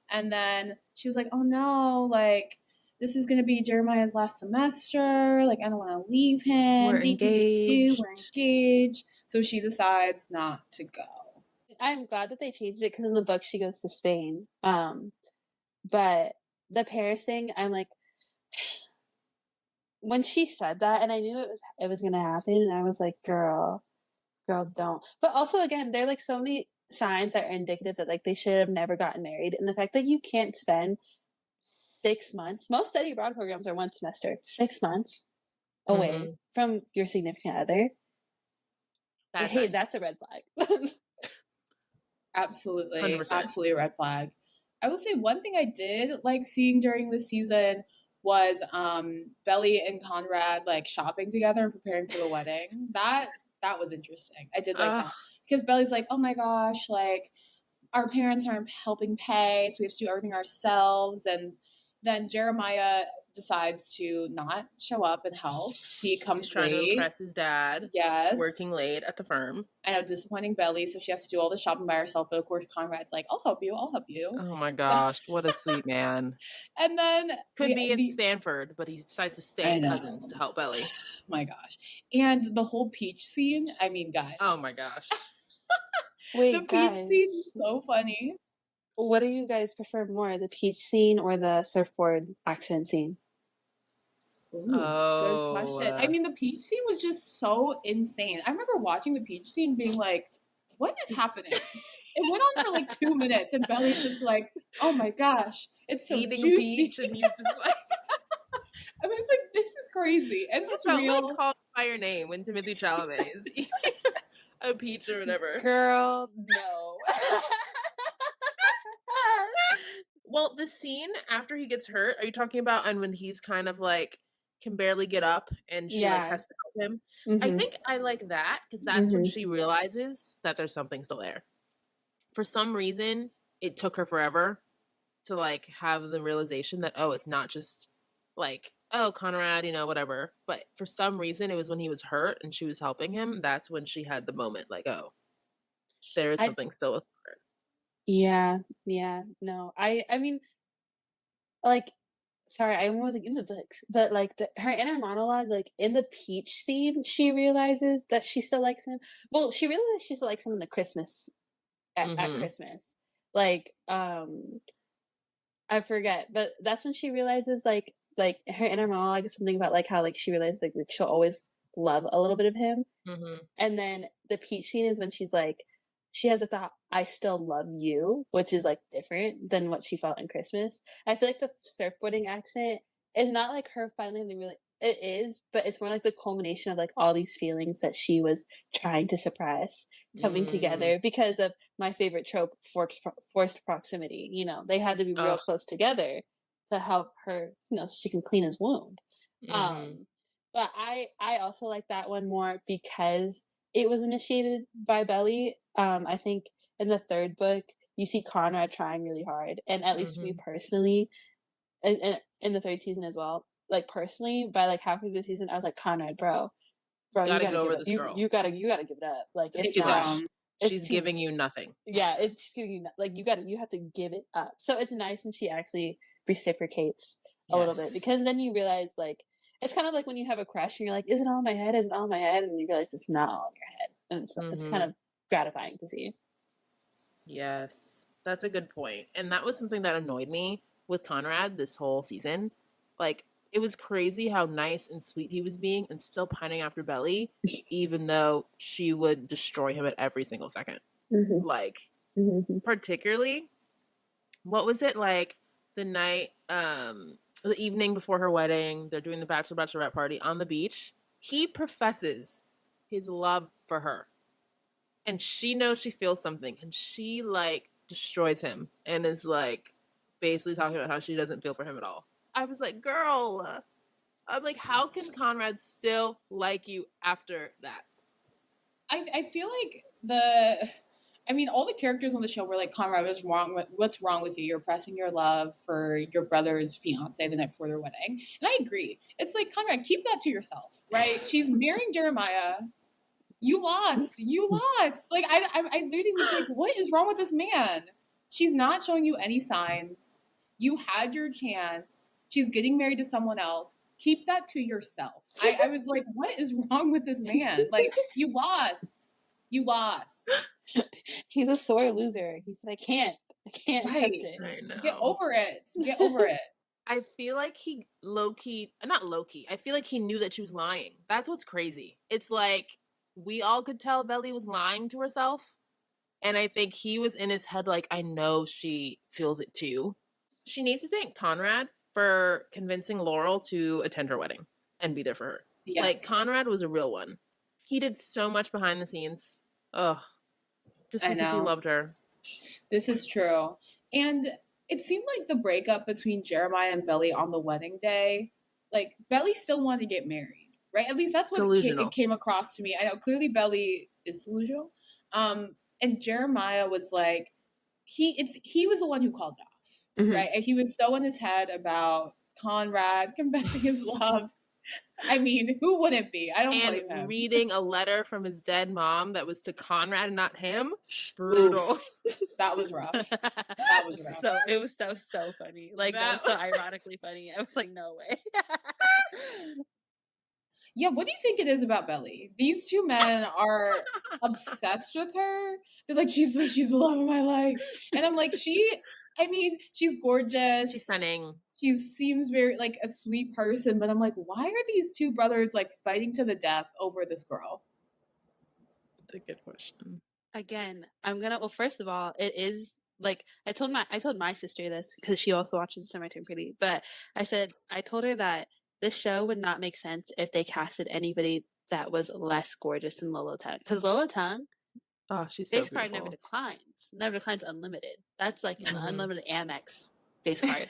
and then she was like, "Oh no, like." This is going to be Jeremiah's last semester. Like, I don't want to leave him. we're engaged. We're engaged. So she decides not to go. I'm glad that they changed it, because in the book she goes to Spain. But the Paris thing, I'm like, when she said that, and I knew it was going to happen, and I was like, girl, don't. But also, again, there are like so many signs that are indicative that like they should have never gotten married, and the fact that you can't spend 6 months. Most study abroad programs are 1 semester. 6 months away from your significant other. Hey, that's a red flag. Absolutely. 100%. Absolutely a red flag. I will say one thing I did like seeing during the season was Belly and Conrad like shopping together and preparing for the wedding. That was interesting. I did like that. Because Belly's like, oh my gosh, like our parents aren't helping pay, so we have to do everything ourselves. And then Jeremiah decides to not show up and help. He comes trying to impress his dad. Yes. Working late at the firm. I know, disappointing Belly, so she has to do all the shopping by herself. But of course, Conrad's like, I'll help you. Oh my gosh, what a sweet man. And then could be in Stanford, but he decides to stay at Cousins to help Belly. My gosh. And the whole peach scene, I mean, guys. Oh my gosh. Wait, the peach scene is so funny. What do you guys prefer more, the peach scene or the surfboard accident scene? Ooh, good question. I mean, the peach scene was just so insane. I remember watching the peach scene being like, what is happening? It went on for like 2 minutes, and Belly's just like, oh my gosh, it's so eating juicy. A peach, and he's just like, I was like, this is crazy. It's just real. Like Called by Your Name when Timothée Chalamet is eating a peach or whatever. Girl, no. Well, the scene after he gets hurt, are you talking about and when he's kind of like can barely get up and she like has to help him? I think I like that because that's when she realizes that there's something still there. For some reason, it took her forever to like have the realization that, oh, it's not just like oh, Conrad, whatever. But for some reason, it was when he was hurt and she was helping him. That's when she had the moment, like, oh, there is I something still with her. Yeah, yeah, no, I mean, like, sorry, I wasn't in the books, but like her inner monologue, like in the peach scene, she realizes that she still likes him. Well, she realizes she still likes him in the Christmas at Mm-hmm. Christmas. Like, I forget, but that's when she realizes like her inner monologue is something about like how like she realizes like she'll always love a little bit of him. Mm-hmm. And then the peach scene is when she's like, she has a thought, I still love you, which is like different than what she felt in Christmas. I feel like the surfboarding accent is not like her finally having really, it is, but it's more like the culmination of like all these feelings that she was trying to suppress coming Mm. together because of my favorite trope, forced proximity. You know, they had to be real Oh. close together to help her, you know, so she can clean his wound. Mm-hmm. But I also like that one more because it was initiated by Belly. I think in the third book you see Conrad trying really hard, and at least me Mm-hmm. personally, in the third season as well. Like personally, by like halfway through the season, I was like, Conrad, bro, you Gotta get gotta give over up. this girl. You gotta give it up. Like It's it's Take too it not. much. down. It's She's too. giving you nothing. Yeah, it's just giving you like you have to give it up. So it's nice when she actually reciprocates a little bit Yes. because then you realize like it's kind of like when you have a crush and you're like, is it all in my head? Is it all in my head? And you realize it's not all in your head, and it's kind Mm-hmm. of gratifying to see. Yes. That's a good point. And that was something that annoyed me with Conrad this whole season. Like, it was crazy how nice and sweet he was being and still pining after Belly, even though she would destroy him at every single second. Mm-hmm. Like, Mm-hmm. particularly, what was it like the night, the evening before her wedding? They're doing the bachelorette party on the beach. He professes his love for her, and she knows she feels something, and she like destroys him and is like basically talking about how she doesn't feel for him at all. I was like, girl, I'm like, how can Conrad still like you after that? I feel like all the characters on the show were like, Conrad, what's wrong with you? You're pressing your love for your brother's fiance the night before their wedding. And I agree. It's like, Conrad, keep that to yourself, right? She's marrying Jeremiah. You lost. You lost. Like, I literally was like, what is wrong with this man? She's not showing you any signs. You had your chance. She's getting married to someone else. Keep that to yourself. I was like, what is wrong with this man? Like, you lost. You lost. He's a sore loser. He said, I can't accept Right. it. I Get know. over it. Get over it. I feel like he low key, not low key. I feel like he knew that she was lying. That's what's crazy. It's like we all could tell Belly was lying to herself. And I think he was in his head like, I know she feels it too. She needs to thank Conrad for convincing Laurel to attend her wedding and be there for her. Like, Yes. Conrad was a real one. He did so much behind the scenes. Ugh. Just I because he know. loved her. This is true. And it seemed like the breakup between Jeremiah and Belly on the wedding day, like Belly still wanted to get married, right? At least that's what it Delusional. came across to me. I know clearly Belly is delusional. And Jeremiah was like, he was the one who called off, Mm-hmm. right? And he was so in his head about Conrad confessing his love. I mean, who wouldn't be? I don't blame And him. reading a letter from his dead mom that was to Conrad and not him. Brutal. That was rough. That was rough. So that was so funny. Like that was so ironically funny. I was like, no way. Yeah, what do you think it is about Belly? These two men are obsessed with her. They're like, she's the love of my life. And I'm like, she's gorgeous. She's stunning. She seems very like a sweet person, but I'm like, why are these two brothers like fighting to the death over this girl? That's a good question. Again, well, first of all, it is like I told my sister this because she also watches Semi Turn Pretty, but I told her that this show would not make sense if they casted anybody that was less gorgeous than Lolo Tung. Because Lolo Tung, Oh, she's so base card beautiful. never declines unlimited. That's like an Mhm. unlimited Amex base card.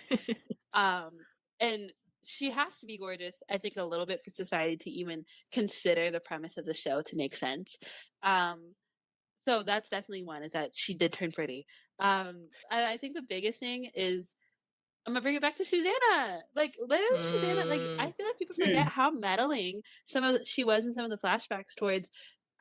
And she has to be gorgeous, I think, a little bit for society to even consider the premise of the show to make sense. So that's definitely one, is that she did turn pretty. I think the biggest thing is I'm gonna bring it back to Susanna. Like literally, Susanna. Like I feel like people forget how meddling she was in some of the flashbacks towards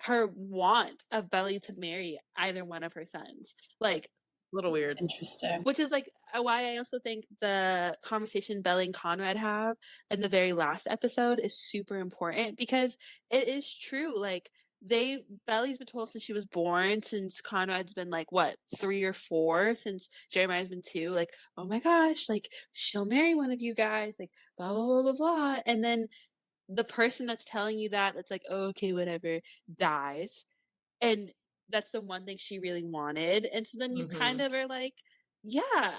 her want of Belly to marry either one of her sons. Like a little weird. Interesting. Which is like why I also think the conversation Belly and Conrad have in the very last episode is super important, because it is true. Like Belly's been told since she was born, since Conrad's been like what 3 or 4, since Jeremiah's been 2, like, oh my gosh, like she'll marry one of you guys, like blah blah blah blah blah. And then the person that's telling you that's like, oh, okay, whatever, dies. And that's the one thing she really wanted. And so then you kind of are like, yeah,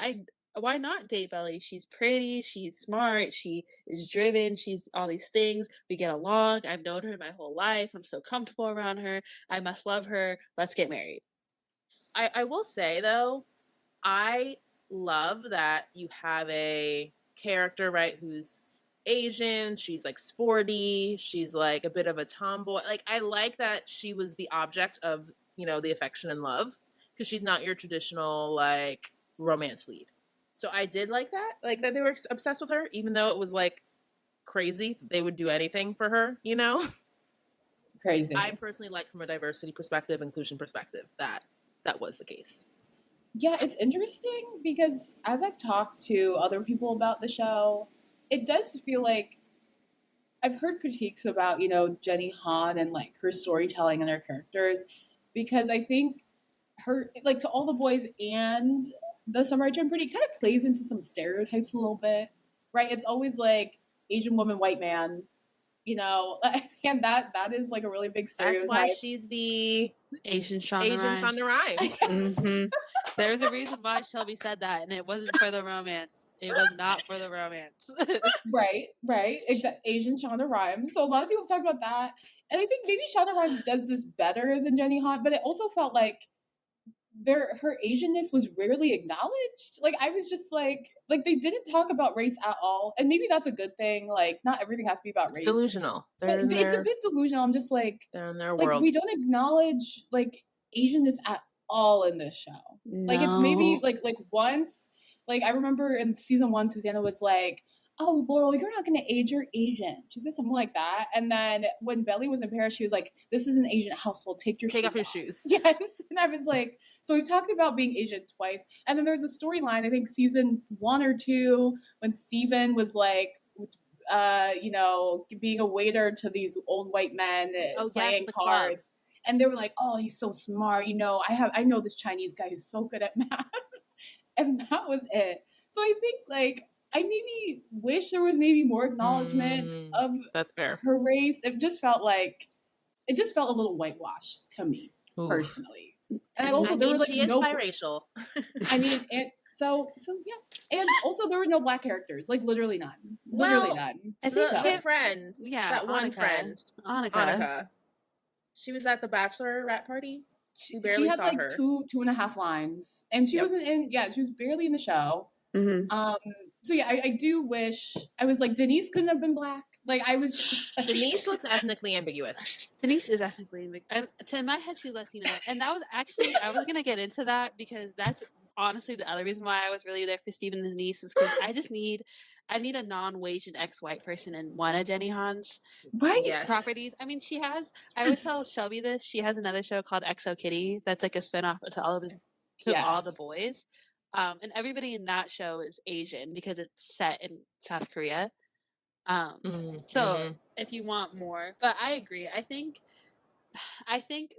why not date Belly? She's pretty, she's smart, she is driven, she's all these things. We get along. I've known her my whole life. I'm so comfortable around her. I must love her. Let's get married. I will say though, I love that you have a character, right, who's Asian, she's like sporty, she's like a bit of a tomboy. Like I like that she was the object of, the affection and love, because she's not your traditional like romance lead. So I did like that. Like that they were obsessed with her, even though it was like crazy. They would do anything for her, Crazy. I personally like, from a diversity perspective, inclusion perspective, that was the case. Yeah, it's interesting because as I've talked to other people about the show, it does feel like I've heard critiques about, Jenny Han and like her storytelling and her characters, because I think her, like, To All the Boys and The Summer I Turned Pretty kind of plays into some stereotypes a little bit, right? It's always like Asian woman, white man, and that is like a really big stereotype. That's why she's the Asian Shonda Rhimes. Mm-hmm. There's a reason why Shelby said that, and it wasn't for the romance. It was not for the romance. Right. Asian Shonda Rhimes. So a lot of people have talked about that. And I think maybe Shonda Rhimes does this better than Jenny Han, but it also felt like her Asianness was rarely acknowledged. Like I was just like they didn't talk about race at all. And maybe that's a good thing. Like not everything has to be about race. Delusional. It's a bit delusional. I'm just like, they're in their like world. we don't acknowledge like Asianness at all in this show. No. Like it's maybe like once. Like I remember in season 1, Susanna was like, "Oh, Laurel, you're not going to age. You're Asian." She said something like that. And then when Belly was in Paris, she was like, "This is an Asian household. Take off your shoes." Yes. And I was like, so we talked about being Asian twice. And then there's a storyline, I think season 1 or 2, when Steven was like, being a waiter to these old white men playing cards. Club. And they were like, "Oh, he's so smart. I know this Chinese guy who's so good at math." And that was it. So I think like I maybe wish there was maybe more acknowledgement of that's fair. Her race. It just felt a little whitewashed to me personally. And also there were like she is biracial. I mean, so yeah. And also there were no black characters, like literally none. None. I think her friend, that one friend, Annika. She was at the bachelorette party. She had like her. 2.5 lines, and she wasn't in. Yeah, she was barely in the show. Mm-hmm. So yeah, I do wish I was like Denise couldn't have been black. Like I was just like, Denise looks ethnically ambiguous. Denise is ethnically ambiguous. In my head, she's Latina, and that was actually I was gonna get into that because that's honestly the other reason why I was really there for Steven and Denise was because I need a non-Asian ex-white person in one of Jenny Han's properties. I mean, she has. I always tell Shelby this. She has another show called XO Kitty that's like a spinoff to all the boys, and everybody in that show is Asian because it's set in South Korea. So if you want more, but I agree. I think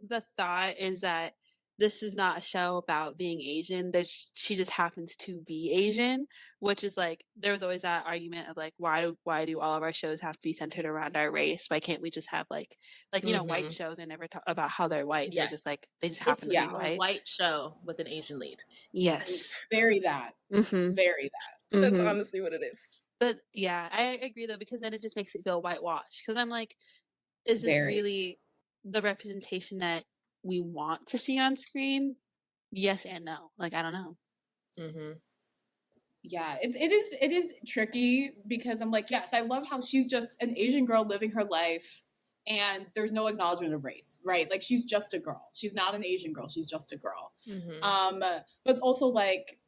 the thought is that this is not a show about being Asian, that she just happens to be Asian, which is like, there was always that argument of like, why do all of our shows have to be centered around our race? Why can't we just have like, white shows are never about how they're white. Yes. They're just like, they just happen to be white. A white show with an Asian lead. Yes. Very that. Mm-hmm. Very that. That's honestly what it is. But yeah, I agree though, because then it just makes it feel whitewashed. Because I'm like, is this really the representation that we want to see on screen? Yes and no. Like, I don't know. Mm-hmm. Yeah, it is tricky because I'm like, yes, I love how she's just an Asian girl living her life and there's no acknowledgement of race, right? Like she's just a girl. She's not an Asian girl. She's just a girl. Mm-hmm. But it's also like,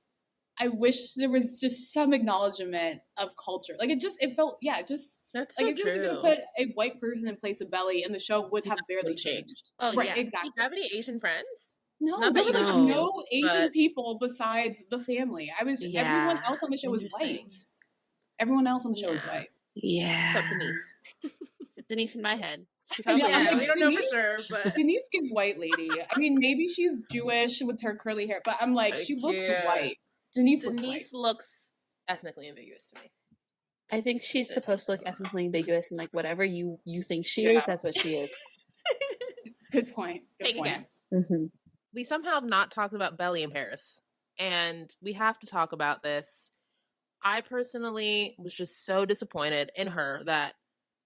I wish there was just some acknowledgement of culture. Like it felt, just That's like so I feel like you true. could put a white person in place of Belly, and the show would have barely changed. Oh, Right? yeah. Exactly. Do you have any Asian friends? No, Not there that were you like have no to, Asian but people besides the family. Everyone Yeah. else on the show was white. interesting. Everyone else on the show was Yeah. white. Yeah. Except Denise. Denise in my head. She Yeah, probably I'm Yeah, like, we don't know for sure, but Denise gives white lady. I mean, maybe she's Jewish with her curly hair, but I'm like, she looks white. Denise looks white. Denise looks ethnically ambiguous to me. I think she's supposed to look ethnically ambiguous and like whatever you think she is, that's what she is. Good point. Good Take point. a guess. Mm-hmm. We somehow have not talked about Belly in Paris, and we have to talk about this. I personally was just so disappointed in her that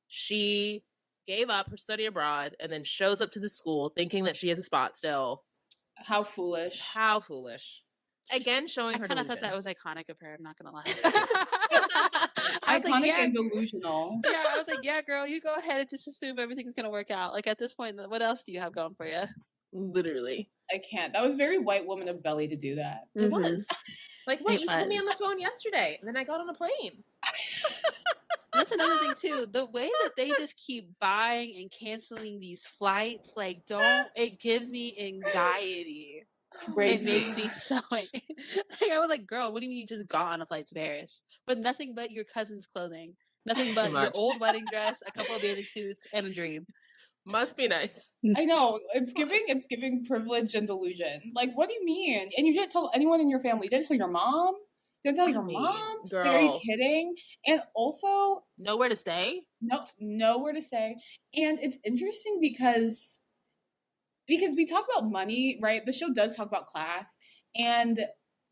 she gave up her study abroad and then shows up to the school thinking that she has a spot still. How foolish. How foolish. Again, showing I her kind of delusion. thought that was iconic of her. I'm not gonna lie. I was Iconic like, yeah, and delusional. yeah. I was like, yeah, girl, you go ahead and just assume everything's gonna work out. Like at this point, what else do you have going for you? Literally. I can't. That was very white woman of Belly to do that. It was. Like, wait, It you told me on the was. phone yesterday, and then I got on a plane. That's another thing too. The way that they just keep buying and canceling these flights, like, it gives me anxiety. Crazy. It makes me so like I was like, girl, what do you mean you just got on a flight to Paris with nothing but your cousin's clothing, nothing but your old wedding dress, a couple of bathing suits, and a dream. Must be nice. I know. It's giving privilege and delusion. Like, what do you mean? And you didn't tell anyone in your family. You didn't tell your mom? You didn't tell your mom? Girl. Like, are you kidding? And also, nowhere to stay? Nowhere to stay. And it's interesting because we talk about money, right? The show does talk about class. And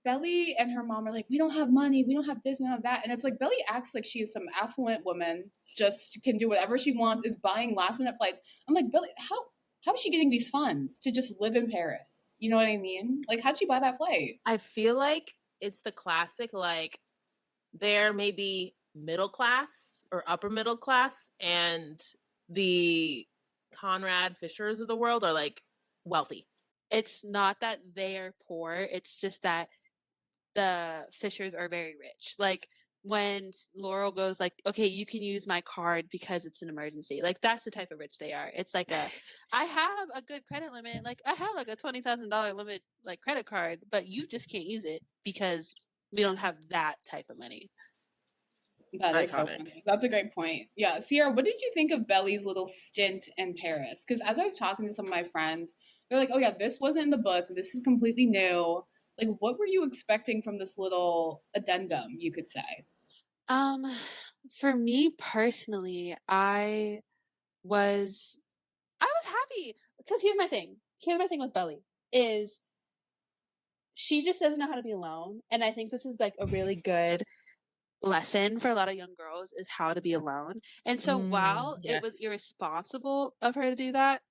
Belly and her mom are like, we don't have money, we don't have this, we don't have that. And it's like Belly acts like she is some affluent woman, just can do whatever she wants, is buying last minute flights. I'm like, Belly, how is she getting these funds to just live in Paris? You know what I mean? Like, how'd she buy that flight? I feel like it's the classic, like, they're maybe middle class or upper middle class, and the Conrad Fishers of the world are like wealthy. It's not that they're poor, it's just that the Fishers are very rich. Like when Laurel goes like, okay, you can use my card because it's an emergency. Like that's the type of rich they are. It's like I have a good credit limit. Like I have like a $20,000 limit, like credit card, but you just can't use it because we don't have that type of money. That is so funny. That's a great point. Yeah. Sierra, what did you think of Belly's little stint in Paris? Because as I was talking to some of my friends, they're like, oh yeah, this wasn't in the book. This is completely new. Like, what were you expecting from this little addendum, you could say? For me personally, I was happy because here's my thing. Here's my thing with Belly is she just doesn't know how to be alone. And I think this is like a really good lesson for a lot of young girls is how to be alone. And so while it was irresponsible of her to do that,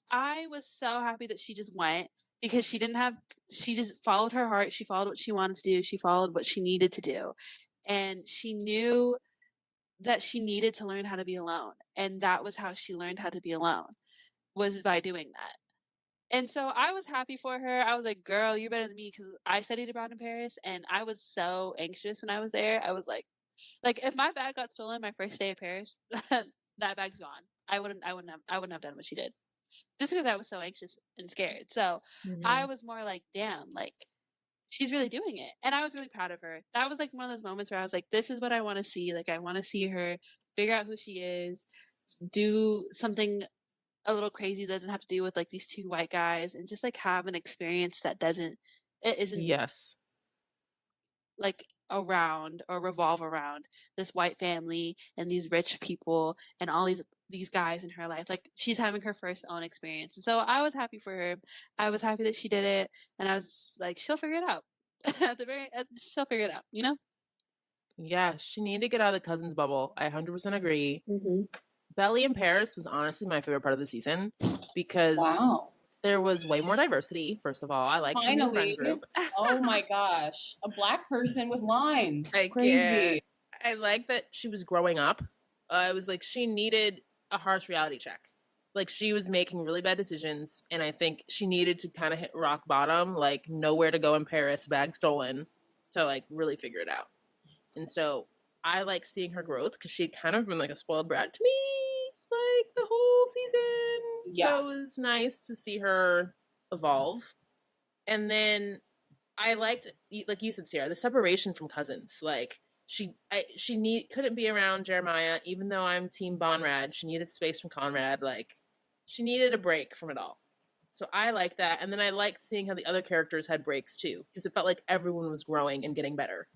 I was so happy that she just went because she just followed her heart. She followed what she wanted to do. She followed what she needed to do. And she knew that she needed to learn how to be alone. And that was how she learned how to be alone, was by doing that. And so I was happy for her. I was like, girl, you're better than me because I studied abroad in Paris and I was so anxious when I was there. I was like if my bag got stolen my first day of Paris, that bag's gone. I wouldn't have done what she did. Just because I was so anxious and scared. So I was more like, damn, like she's really doing it. And I was really proud of her. That was like one of those moments where I was like, this is what I want to see. Like I want to see her figure out who she is, do something a little crazy that doesn't have to do with like these two white guys, and just like have an experience that isn't like around or revolve around this white family and these rich people and all these guys in her life. Like she's having her first own experience. And so I was happy for her. I was happy that she did it, and I was like, she'll figure it out. She'll figure it out, you know? Yeah, she needed to get out of the cousins bubble. I 100% agree. Belly in Paris was honestly my favorite part of the season because there was way more diversity. First of all, I like the new friend group. Oh my gosh, a Black person with lines, crazy. I like that she was growing up. It was like she needed a harsh reality check, Like, she was making really bad decisions, and I think she needed to kind of hit rock bottom, like nowhere to go in Paris, bag stolen, to like really figure it out. And so I like seeing her growth because she'd kind of been like a spoiled brat to me like the whole season. Yeah. So it was nice to see her evolve. And then I liked, like you said, Sierra, the separation from cousins. Like, she couldn't be around Jeremiah, even though I'm Team Bonrad. She needed space from Conrad. Like, she needed a break from it all. So I like that. And then I liked seeing how the other characters had breaks too, because it felt like everyone was growing and getting better.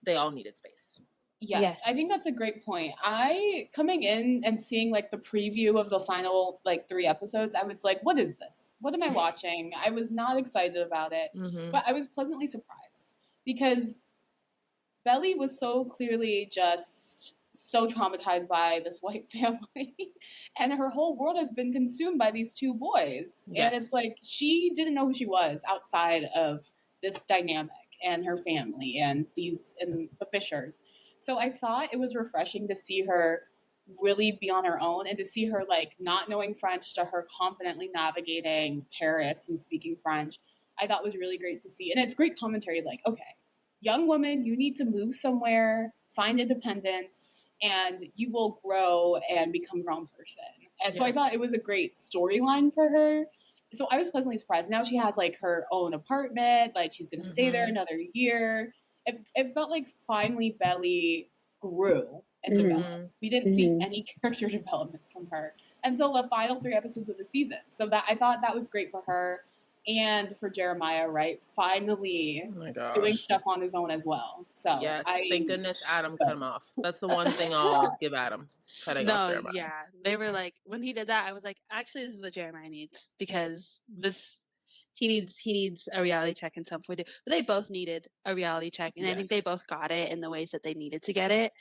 They all needed space. Yes, I think that's a great point. I coming in and seeing like the preview of the final like 3 episodes, I was like, what is this? What am I watching? I was not excited about it, but I was pleasantly surprised because Belly was so clearly just so traumatized by this white family and her whole world has been consumed by these 2 boys. Yes. And it's like she didn't know who she was outside of this dynamic and her family and the Fishers. So I thought it was refreshing to see her really be on her own and to see her like not knowing French to her confidently navigating Paris and speaking French. I thought was really great to see. And it's great commentary like, okay, young woman, you need to move somewhere, find independence, and you will grow and become your own person. And so I thought it was a great storyline for her. So I was pleasantly surprised. Now she has like her own apartment, like she's going to stay there another year. It felt like finally Belly grew and developed. We didn't see any character development from her until the final 3 episodes of the season. So that I thought that was great for her and for Jeremiah, right? Finally doing stuff on his own as well. So yes, thank goodness Adam cut him off. That's the one thing I'll give Adam. Cutting off Jeremiah. Yeah. They were like, when he did that, I was like, actually, this is what Jeremiah needs because he needs a reality check in some point. But they both needed a reality check, and I think they both got it in the ways that they needed to get it.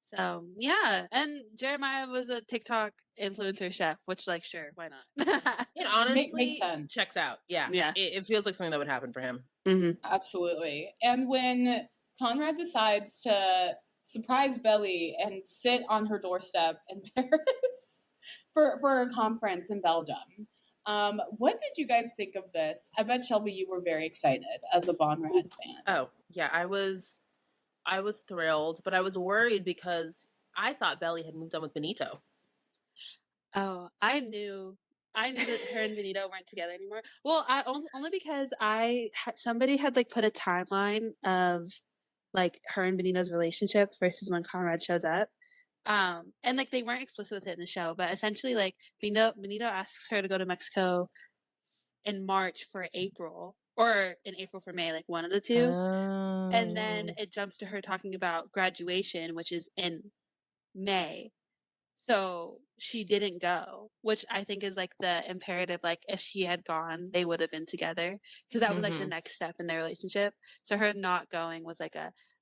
So yeah, and Jeremiah was a TikTok influencer chef, which like sure, why not? It honestly makes sense. Checks out. Yeah. It feels like something that would happen for him. Absolutely. And when Conrad decides to surprise Belly and sit on her doorstep in Paris for a conference in Belgium, what did you guys think of this? I bet, Shelby, you were very excited as a Bonrad fan. Oh, yeah, I was thrilled, but I was worried because I thought Belly had moved on with Benito. Oh, I knew that her and Benito weren't together anymore. Well, only because somebody had like put a timeline of like her and Benito's relationship versus when Conrad shows up. And like they weren't explicit with it in the show, but essentially like Benito asks her to go to Mexico in March for April, or in April for May, like one of the two. And then it jumps to her talking about graduation, which is in May. So she didn't go, which I think is like the imperative. Like if she had gone, they would have been together because that was like the next step in their relationship. So her not going was like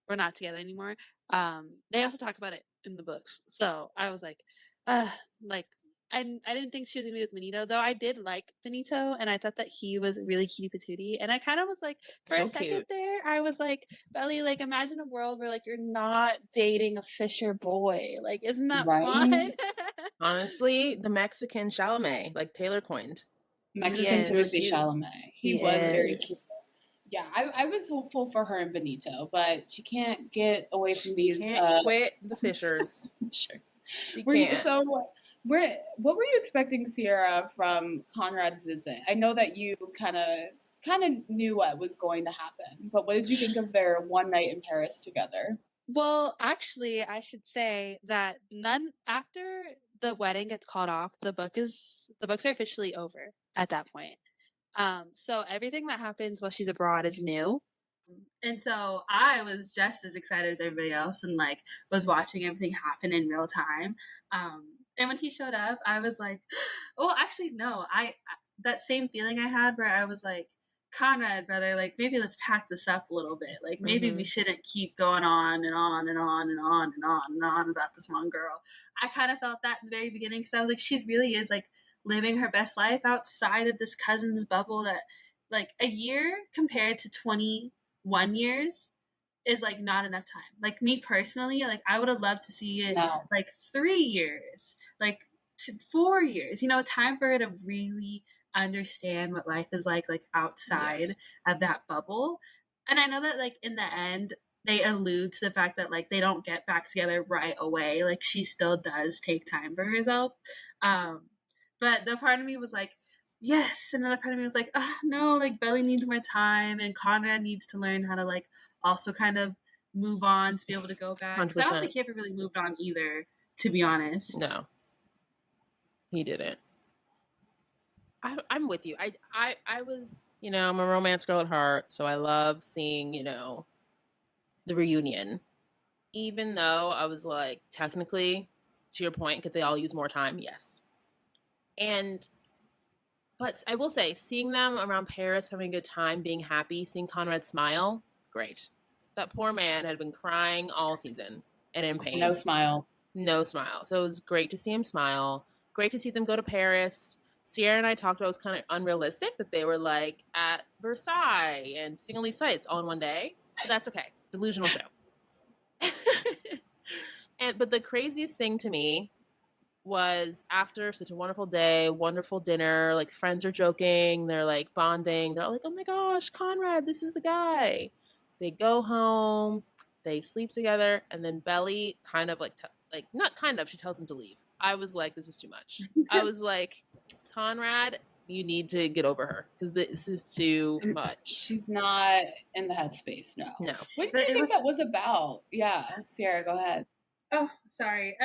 we're not together anymore. They also talk about it in the books. So I was like, like I didn't think she was gonna be with Benito, though I did like Benito and I thought that he was really cutie patootie. And I kind of was like, for a second there, I was like, Belly, like imagine a world where like you're not dating a Fisher boy. Like, isn't that fun? Honestly, the Mexican Chalamet, like Taylor coined. Mexican Timothy Chalamet. He was very cute. Yeah, I was hopeful for her and Benito, but she can't get away from these. Quit the Fishers. Sure. She can't. So, what were you expecting, Sierra, from Conrad's visit? I know that you kind of knew what was going to happen, but what did you think of their one night in Paris together? Well, actually, I should say that after the wedding gets called off, the books are officially over at that point. So everything that happens while she's abroad is new. And so I was just as excited as everybody else and like was watching everything happen in real time. And when he showed up, I was like, well, actually, no, that same feeling I had where I was like, Conrad, brother, like maybe let's pack this up a little bit. Like maybe we shouldn't keep going on and on and on and on and on and on about this one girl. I kind of felt that in the very beginning because I was like, she really is like living her best life outside of this cousin's bubble that like a year compared to 21 years is like not enough time. Like me personally, like I would have loved to see it like 3 years. Like 4 years, time for her to really understand what life is like outside of that bubble. And I know that like in the end they allude to the fact that like they don't get back together right away. Like she still does take time for herself. But the part of me was like, yes. Another part of me was like, oh no, like Belly needs more time and Conrad needs to learn how to like also kind of move on to be able to go back. 'Cause I don't think he ever really moved on either, to be honest. No. He didn't. I'm with you. I was, I'm a romance girl at heart, so I love seeing, the reunion. Even though I was like, technically, to your point, could they all use more time? Yes. But I will say, seeing them around Paris, having a good time, being happy, seeing Conrad smile, great. That poor man had been crying all season and in pain. No smile. No smile. So it was great to see him smile. Great to see them go to Paris. Sierra and I talked about it was kind of unrealistic that they were like at Versailles and seeing all these sights all in one day. But that's okay. Delusional show. But the craziest thing to me was after such a wonderful day, wonderful dinner, like friends are joking, they're like bonding. They're all like, oh my gosh, Conrad, this is the guy. They go home, they sleep together, and then Belly kind of not kind of, she tells him to leave. I was like, this is too much. I was like, Conrad, you need to get over her because this is too much. She's not in the headspace, no. No. What do you think that was about? Yeah, Sierra, go ahead. Oh, sorry.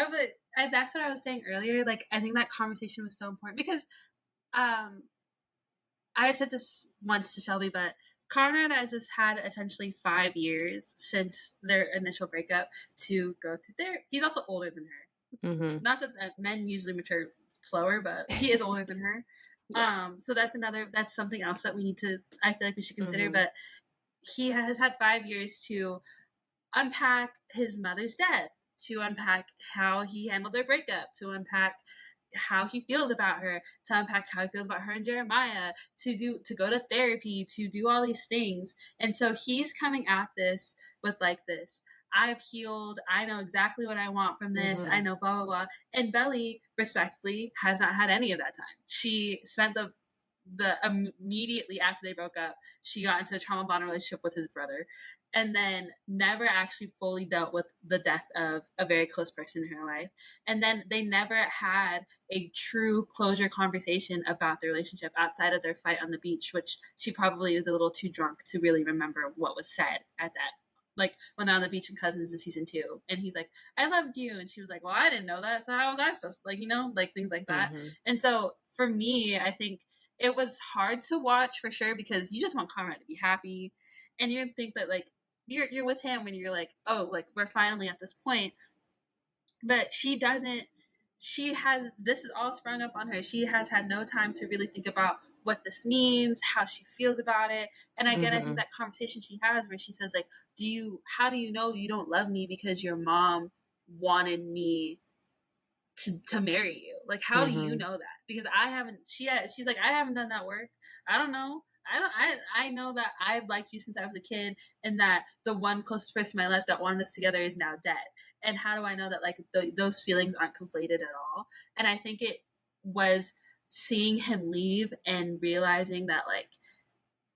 That's what I was saying earlier. Like, I think that conversation was so important because I had said this once to Shelby, but Conrad has had essentially 5 years since their initial breakup to go to therapy. He's also older than her. Mm-hmm. Not that men usually mature slower, but he is older than her. Yes. So that's something else that I feel like we should consider. Mm-hmm. But he has had 5 years to unpack his mother's death, to unpack how he handled their breakup, to unpack how he feels about her, to unpack how he feels about her and Jeremiah, to go to therapy, to do all these things. And so he's coming at this with like this, I've healed, I know exactly what I want from this, I know blah, blah, blah. And Belly, respectfully, has not had any of that time. She spent the immediately after they broke up, she got into a trauma bond relationship with his brother, and then never actually fully dealt with the death of a very close person in her life. And then they never had a true closure conversation about their relationship outside of their fight on the beach, which she probably was a little too drunk to really remember what was said at that. Like when they're on the beach in Cousins in season 2, and he's like, I loved you. And she was like, well, I didn't know that. So how was I supposed to, like things like that. Mm-hmm. And so for me, I think it was hard to watch for sure because you just want Conrad to be happy. And you think that like, you're with him when you're like, oh, like we're finally at this point. But she doesn't. This is all sprung up on her. She has had no time to really think about what this means, how she feels about it. And again, I think that conversation she has where she says like, how do you know you don't love me because your mom wanted me to marry you? Like, how do you know that? Because I haven't, she's like, I haven't done that work. I don't know. I know that I've liked you since I was a kid, and that the one closest person in my life that wanted us together is now dead. And how do I know that like those feelings aren't conflated at all? And I think it was seeing him leave and realizing that like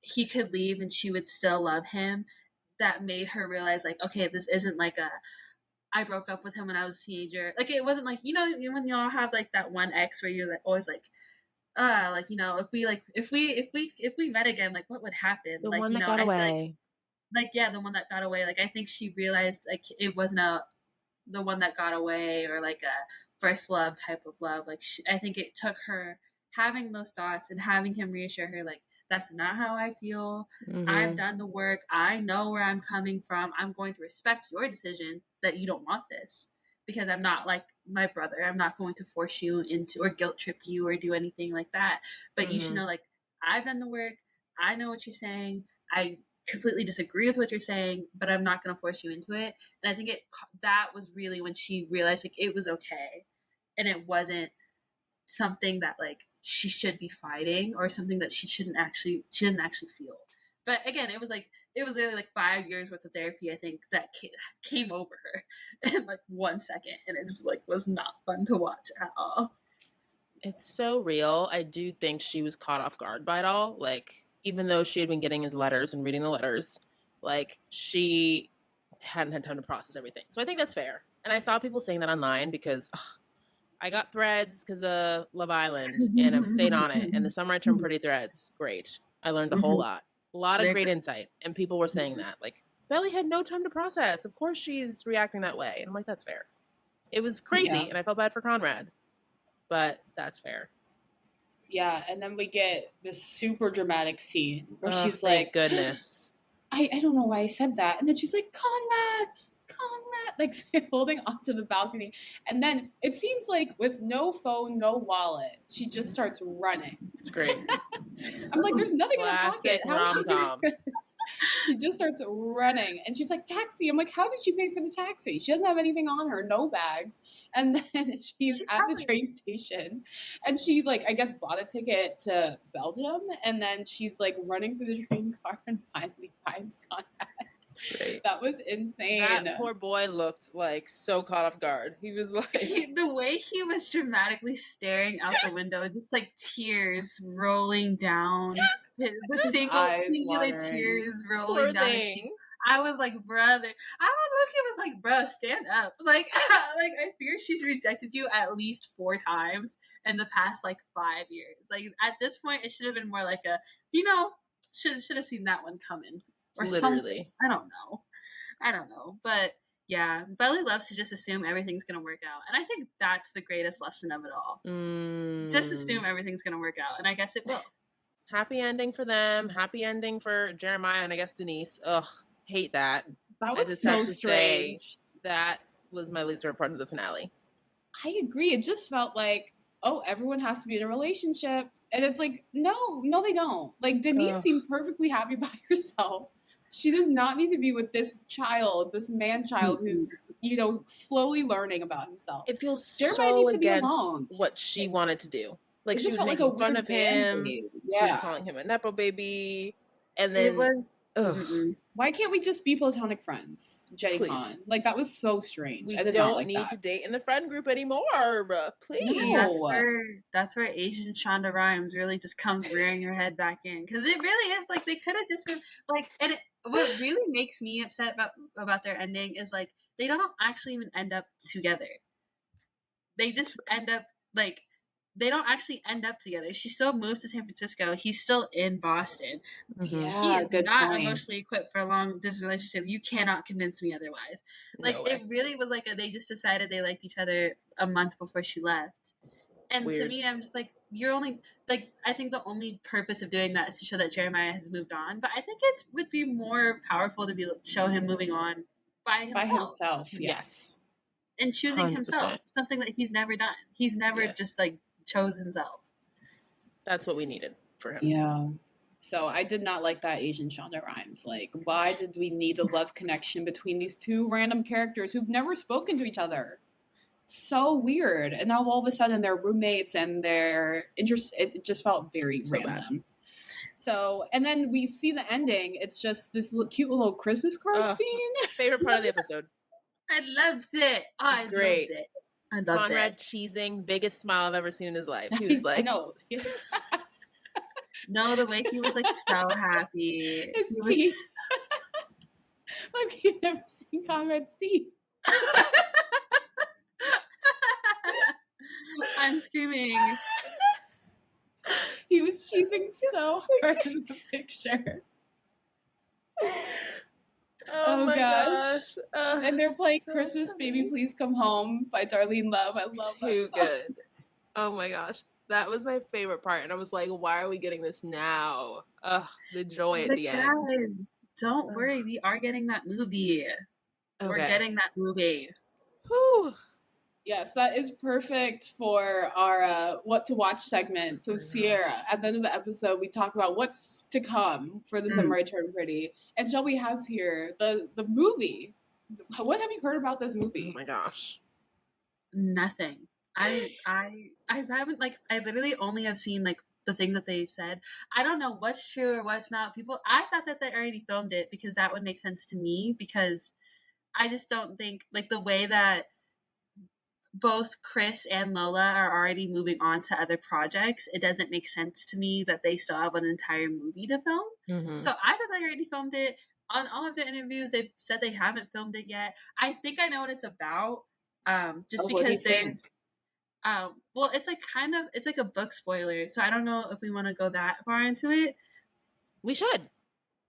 he could leave and she would still love him, that made her realize like, okay, this isn't like I broke up with him when I was a teenager. Like it wasn't like, when y'all have like that one ex where you're like always like, like, if we met again, like what would happen? The like, one that got away. Like, yeah, the one that got away. Like, I think she realized like it wasn't the one that got away or like a first love type of love. Like, I think it took her having those thoughts and having him reassure her, like, that's not how I feel. I've done the work. I know where I'm coming from. I'm going to respect your decision that you don't want this. Because I'm not like my brother. I'm not going to force you into or guilt trip you or do anything like that. But you should know, like, I've done the work. I know what you're saying. I completely disagree with what you're saying, but I'm not going to force you into it. And I think that was really when she realized like it was okay. And it wasn't something that like she should be fighting or something that she doesn't actually feel. But again, it was really like 5 years worth of therapy, I think, that came over her in like 1 second, and it just like was not fun to watch at all. It's so real. I do think she was caught off guard by it all. Like, even though she had been getting his letters and reading the letters, like, she hadn't had time to process everything. So I think that's fair. And I saw people saying that online because I got threads because of Love Island and I've stayed on it. And the summer I turned pretty threads. Great. I learned a whole lot. A lot of great insight. And people were saying that. Like, Belly had no time to process. Of course she's reacting that way. And I'm like, that's fair. It was crazy. And I felt bad for Conrad. But that's fair. Yeah, and then we get this super dramatic scene where she's thank like, goodness. I don't know why I said that. And then she's like, Conrad, like holding onto the balcony. And then it seems like with no phone, no wallet, she just starts running. It's great. I'm like, there's nothing in her pocket. How is she doing rom-com. this? She just starts running and she's like, taxi. I'm like, how did she pay for the taxi? She doesn't have anything on her, no bags. And then she's at the train station and she, like, I guess bought a ticket to Belgium. And then she's like running through the train car and finally finds Conrad. That's great. That was insane. That poor boy looked like so caught off guard. He was like the way he was dramatically staring out the window, just like tears rolling down, the singular tears rolling down his cheeks. I was like, brother, I don't know if he was like, bro, stand up. Like, like I fear she's rejected you at least 4 times in the past like 5 years. Like at this point, it should have been more like a, should have seen that one coming. Or literally. Something. I don't know. But yeah, Belly loves to just assume everything's going to work out. And I think that's the greatest lesson of it all. Just assume everything's going to work out. And I guess it will. Happy ending for them. Happy ending for Jeremiah and I guess Denise. Ugh, hate that. That was so strange. That was my least favorite part of the finale. I agree. It just felt like, oh, everyone has to be in a relationship. And it's like, no, they don't. Like, Denise seemed perfectly happy by herself. She does not need to be with this child, this man-child who's, slowly learning about himself. It feels so against what she wanted to do. Like, she was making fun of him. Yeah. She was calling him a Nepo baby. And then it was... Why can't we just be platonic friends, Jenny Con? Like, that was so strange. We don't need to date in the friend group anymore. Please. No. That's where Asian Shonda Rhimes really just comes rearing her head back in. Because it really is, like, they could have just been, like, and what really makes me upset about their ending is, like, they don't actually even end up together. They just end up, like, they don't actually end up together. She still moves to San Francisco. He's still in Boston. Mm-hmm. He is not emotionally equipped for a long distance relationship. You cannot convince me otherwise. Like, it really was like they just decided they liked each other a month before she left. And to me, I'm just like, you're only, like, I think the only purpose of doing that is to show that Jeremiah has moved on. But I think it would be more powerful to show him moving on by himself. By himself, yes. And choosing 100%. Himself, something that he's never done. He's never just, like, chose himself. That's what we needed for him. Yeah. So I did not like that Asian Shonda Rhimes. Like, why did we need a love connection between these two random characters who've never spoken to each other? So weird. And now all of a sudden they're roommates and they're it just felt very random. Bad. So, and then we see the ending. It's just this cute little Christmas card scene. Favorite part of the episode. I loved it. It's great. Loved it. I loved Conrad teasing, biggest smile I've ever seen in his life. He was like, no. No, the way he was like so happy. His teeth. Like you've never seen Conrad's teeth. I'm screaming. He was cheesing so hard in the picture. Oh my gosh. And they're playing Christmas Baby Please Come Home by Darlene Love. I love that Too good. Oh my gosh. That was my favorite part. And I was like, why are we getting this now? Ugh, the joy at the end. Don't worry. We are getting that movie. Okay. We're getting that movie. Whew. Yes, that is perfect for our What to Watch segment. So Sierra, at the end of the episode, we talk about what's to come for the Summer I Turned Pretty. And Shelby has here the movie. What have you heard about this movie? Oh my gosh. Nothing. I haven't, like, I literally only have seen, like, the things that they've said. I don't know what's true or what's not. I thought that they already filmed it because that would make sense to me, because I just don't think, like, the way that both Chris and Lola are already moving on to other projects, it doesn't make sense to me that they still have an entire movie to film. So I thought they already filmed it. On all of their interviews, they've said they haven't filmed it yet. I think I know what it's about. Just because there's well, it's like it's like a book spoiler, so I don't know if we want to go that far into it. We should.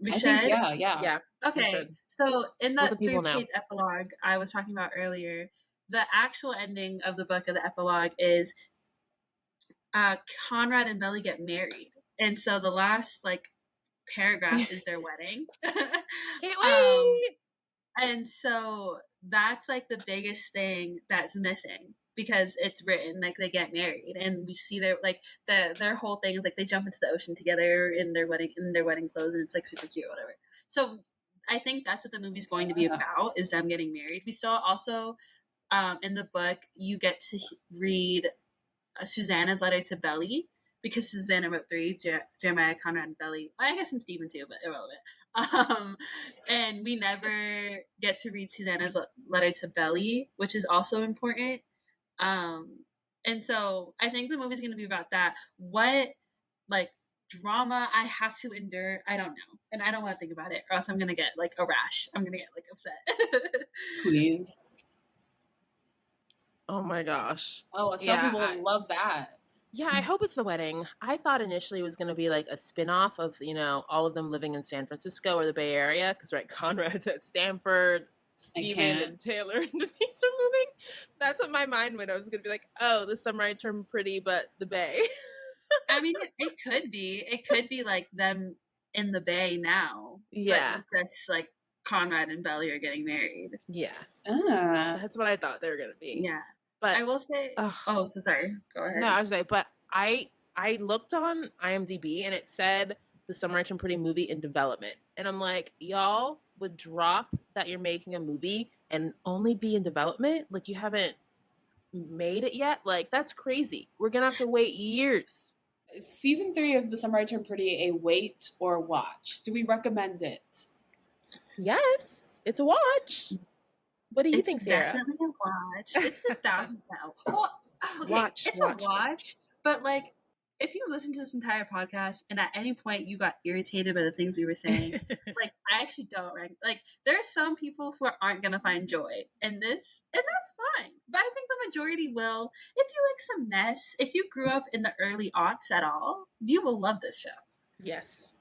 We I should. think, yeah. Okay, so in that 3-page epilogue I was talking about earlier, the actual ending of the book of the epilogue is Conrad and Belly get married, and so the last like paragraph is their wedding. Can't wait. And so that's like the biggest thing that's missing, because it's written like they get married, and we see their like their whole thing is like they jump into the ocean together in their wedding clothes, and it's like super cute, whatever. So I think that's what the movie's going to be about, is them getting married. We saw also in the book you get to read Susanna's letter to Belly, because Susanna wrote 3, Jeremiah, Conrad, and Belly. I guess and Stephen too, but irrelevant. And we never get to read Susanna's letter to Belly, which is also important. And so I think the movie's going to be about that. What like drama I have to endure, I don't know, and I don't want to think about it, or else I'm going to get like a rash. I'm going to get like upset. Please. Oh my gosh. Oh, some people love that. Yeah, I hope it's the wedding. I thought initially it was going to be like a spin-off of, all of them living in San Francisco or the Bay Area, because Conrad's at Stanford, Steven and Taylor and Denise are moving. That's what my mind went. I was going to be like, oh, the summer I turned pretty, but the Bay. I mean, it could be. It could be like them in the Bay now. Yeah. But just like Conrad and Belly are getting married. Yeah. That's what I thought they were going to be. Yeah. But I will say, so sorry. Go ahead. No, I was like, but I looked on IMDb and it said the Summer I Turned Pretty movie in development. And I'm like, y'all would drop that you're making a movie and only be in development? Like, you haven't made it yet? Like, that's crazy. We're going to have to wait years. Season 3 of The Summer I Turned Pretty a wait or watch? Do we recommend it? Yes, it's a watch. What do you think, Sarah? It's definitely a watch. It's 1,000%. Well, okay, it's a watch, but like, if you listen to this entire podcast and at any point you got irritated by the things we were saying, like, I actually don't like. There are some people who aren't gonna find joy in this, and that's fine. But I think the majority will. If you like some mess, if you grew up in the early aughts at all, you will love this show. Yes,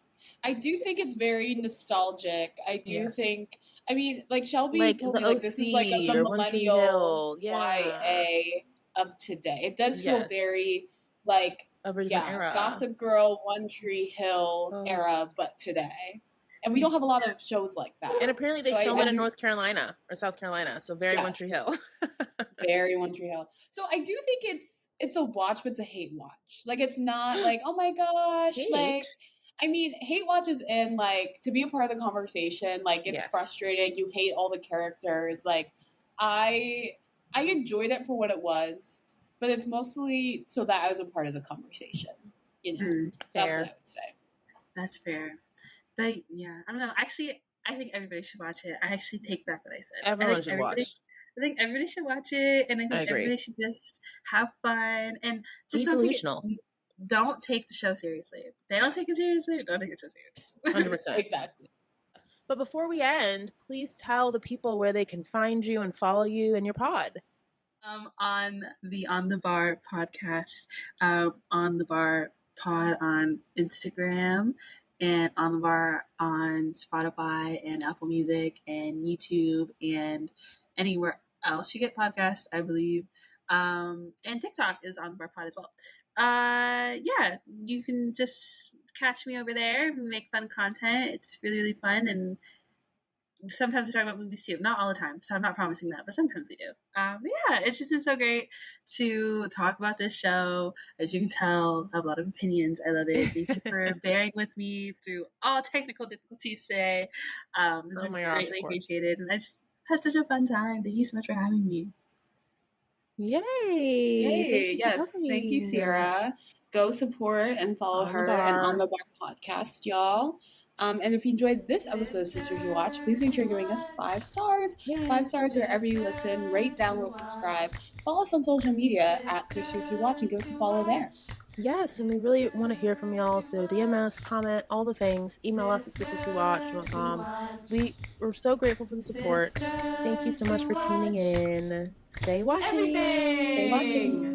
I do think it's very nostalgic. I do think. I mean, like Shelby told me, like, this is like the millennial YA of today. It does feel very like era. Gossip Girl, One Tree Hill era, but today. And we don't have a lot of shows like that. And apparently they filmed it in North Carolina or South Carolina, so very One Tree Hill. Very One Tree Hill. So I do think it's a watch, but it's a hate watch. Like, it's not like, oh my gosh, like. I mean, hate watch is in, like, to be a part of the conversation, like, it's frustrating. You hate all the characters. Like, I enjoyed it for what it was, but it's mostly so that I was a part of the conversation. That's what I would say. That's fair. But, yeah, I don't know. Actually, I think everybody should watch it. I actually take back what I said. Everyone should watch it. I think everybody should watch it, and I think everybody should just have fun and just don't take it. Don't take the show seriously. They don't take it seriously. Don't take the show seriously. 100%. Exactly. But before we end, please tell the people where they can find you and follow you and your pod. On the On the Bar podcast, On the Bar pod on Instagram, and On the Bar on Spotify and Apple Music and YouTube and anywhere else you get podcasts, I believe. And TikTok is On the Bar pod as well. Yeah, you can just catch me over there. We make fun content. It's really, really fun, and sometimes we talk about movies too. Not all the time, so I'm not promising that, but sometimes we do. But yeah, it's just been so great to talk about this show. As you can tell, I have a lot of opinions. I love it. Thank you for bearing with me through all technical difficulties today. It's been greatly appreciated, and I just had such a fun time. Thank you so much for having me. Yay! Yes, thank you, Sierra. Go support and follow her and On the Bar podcast, y'all. And if you enjoyed this episode of Sisters You Watch, please make sure you're giving us 5 stars. Yes. 5 stars wherever you listen. Rate, download, subscribe. Follow us on social media at Sisters You Watch and give us a follow there. Yes, and we really want to hear from y'all. So DM us, comment, all the things. Email us at sisterswhowatch.com. We're so grateful for the support. Thank you so much for tuning in. Stay watching. Stay watching.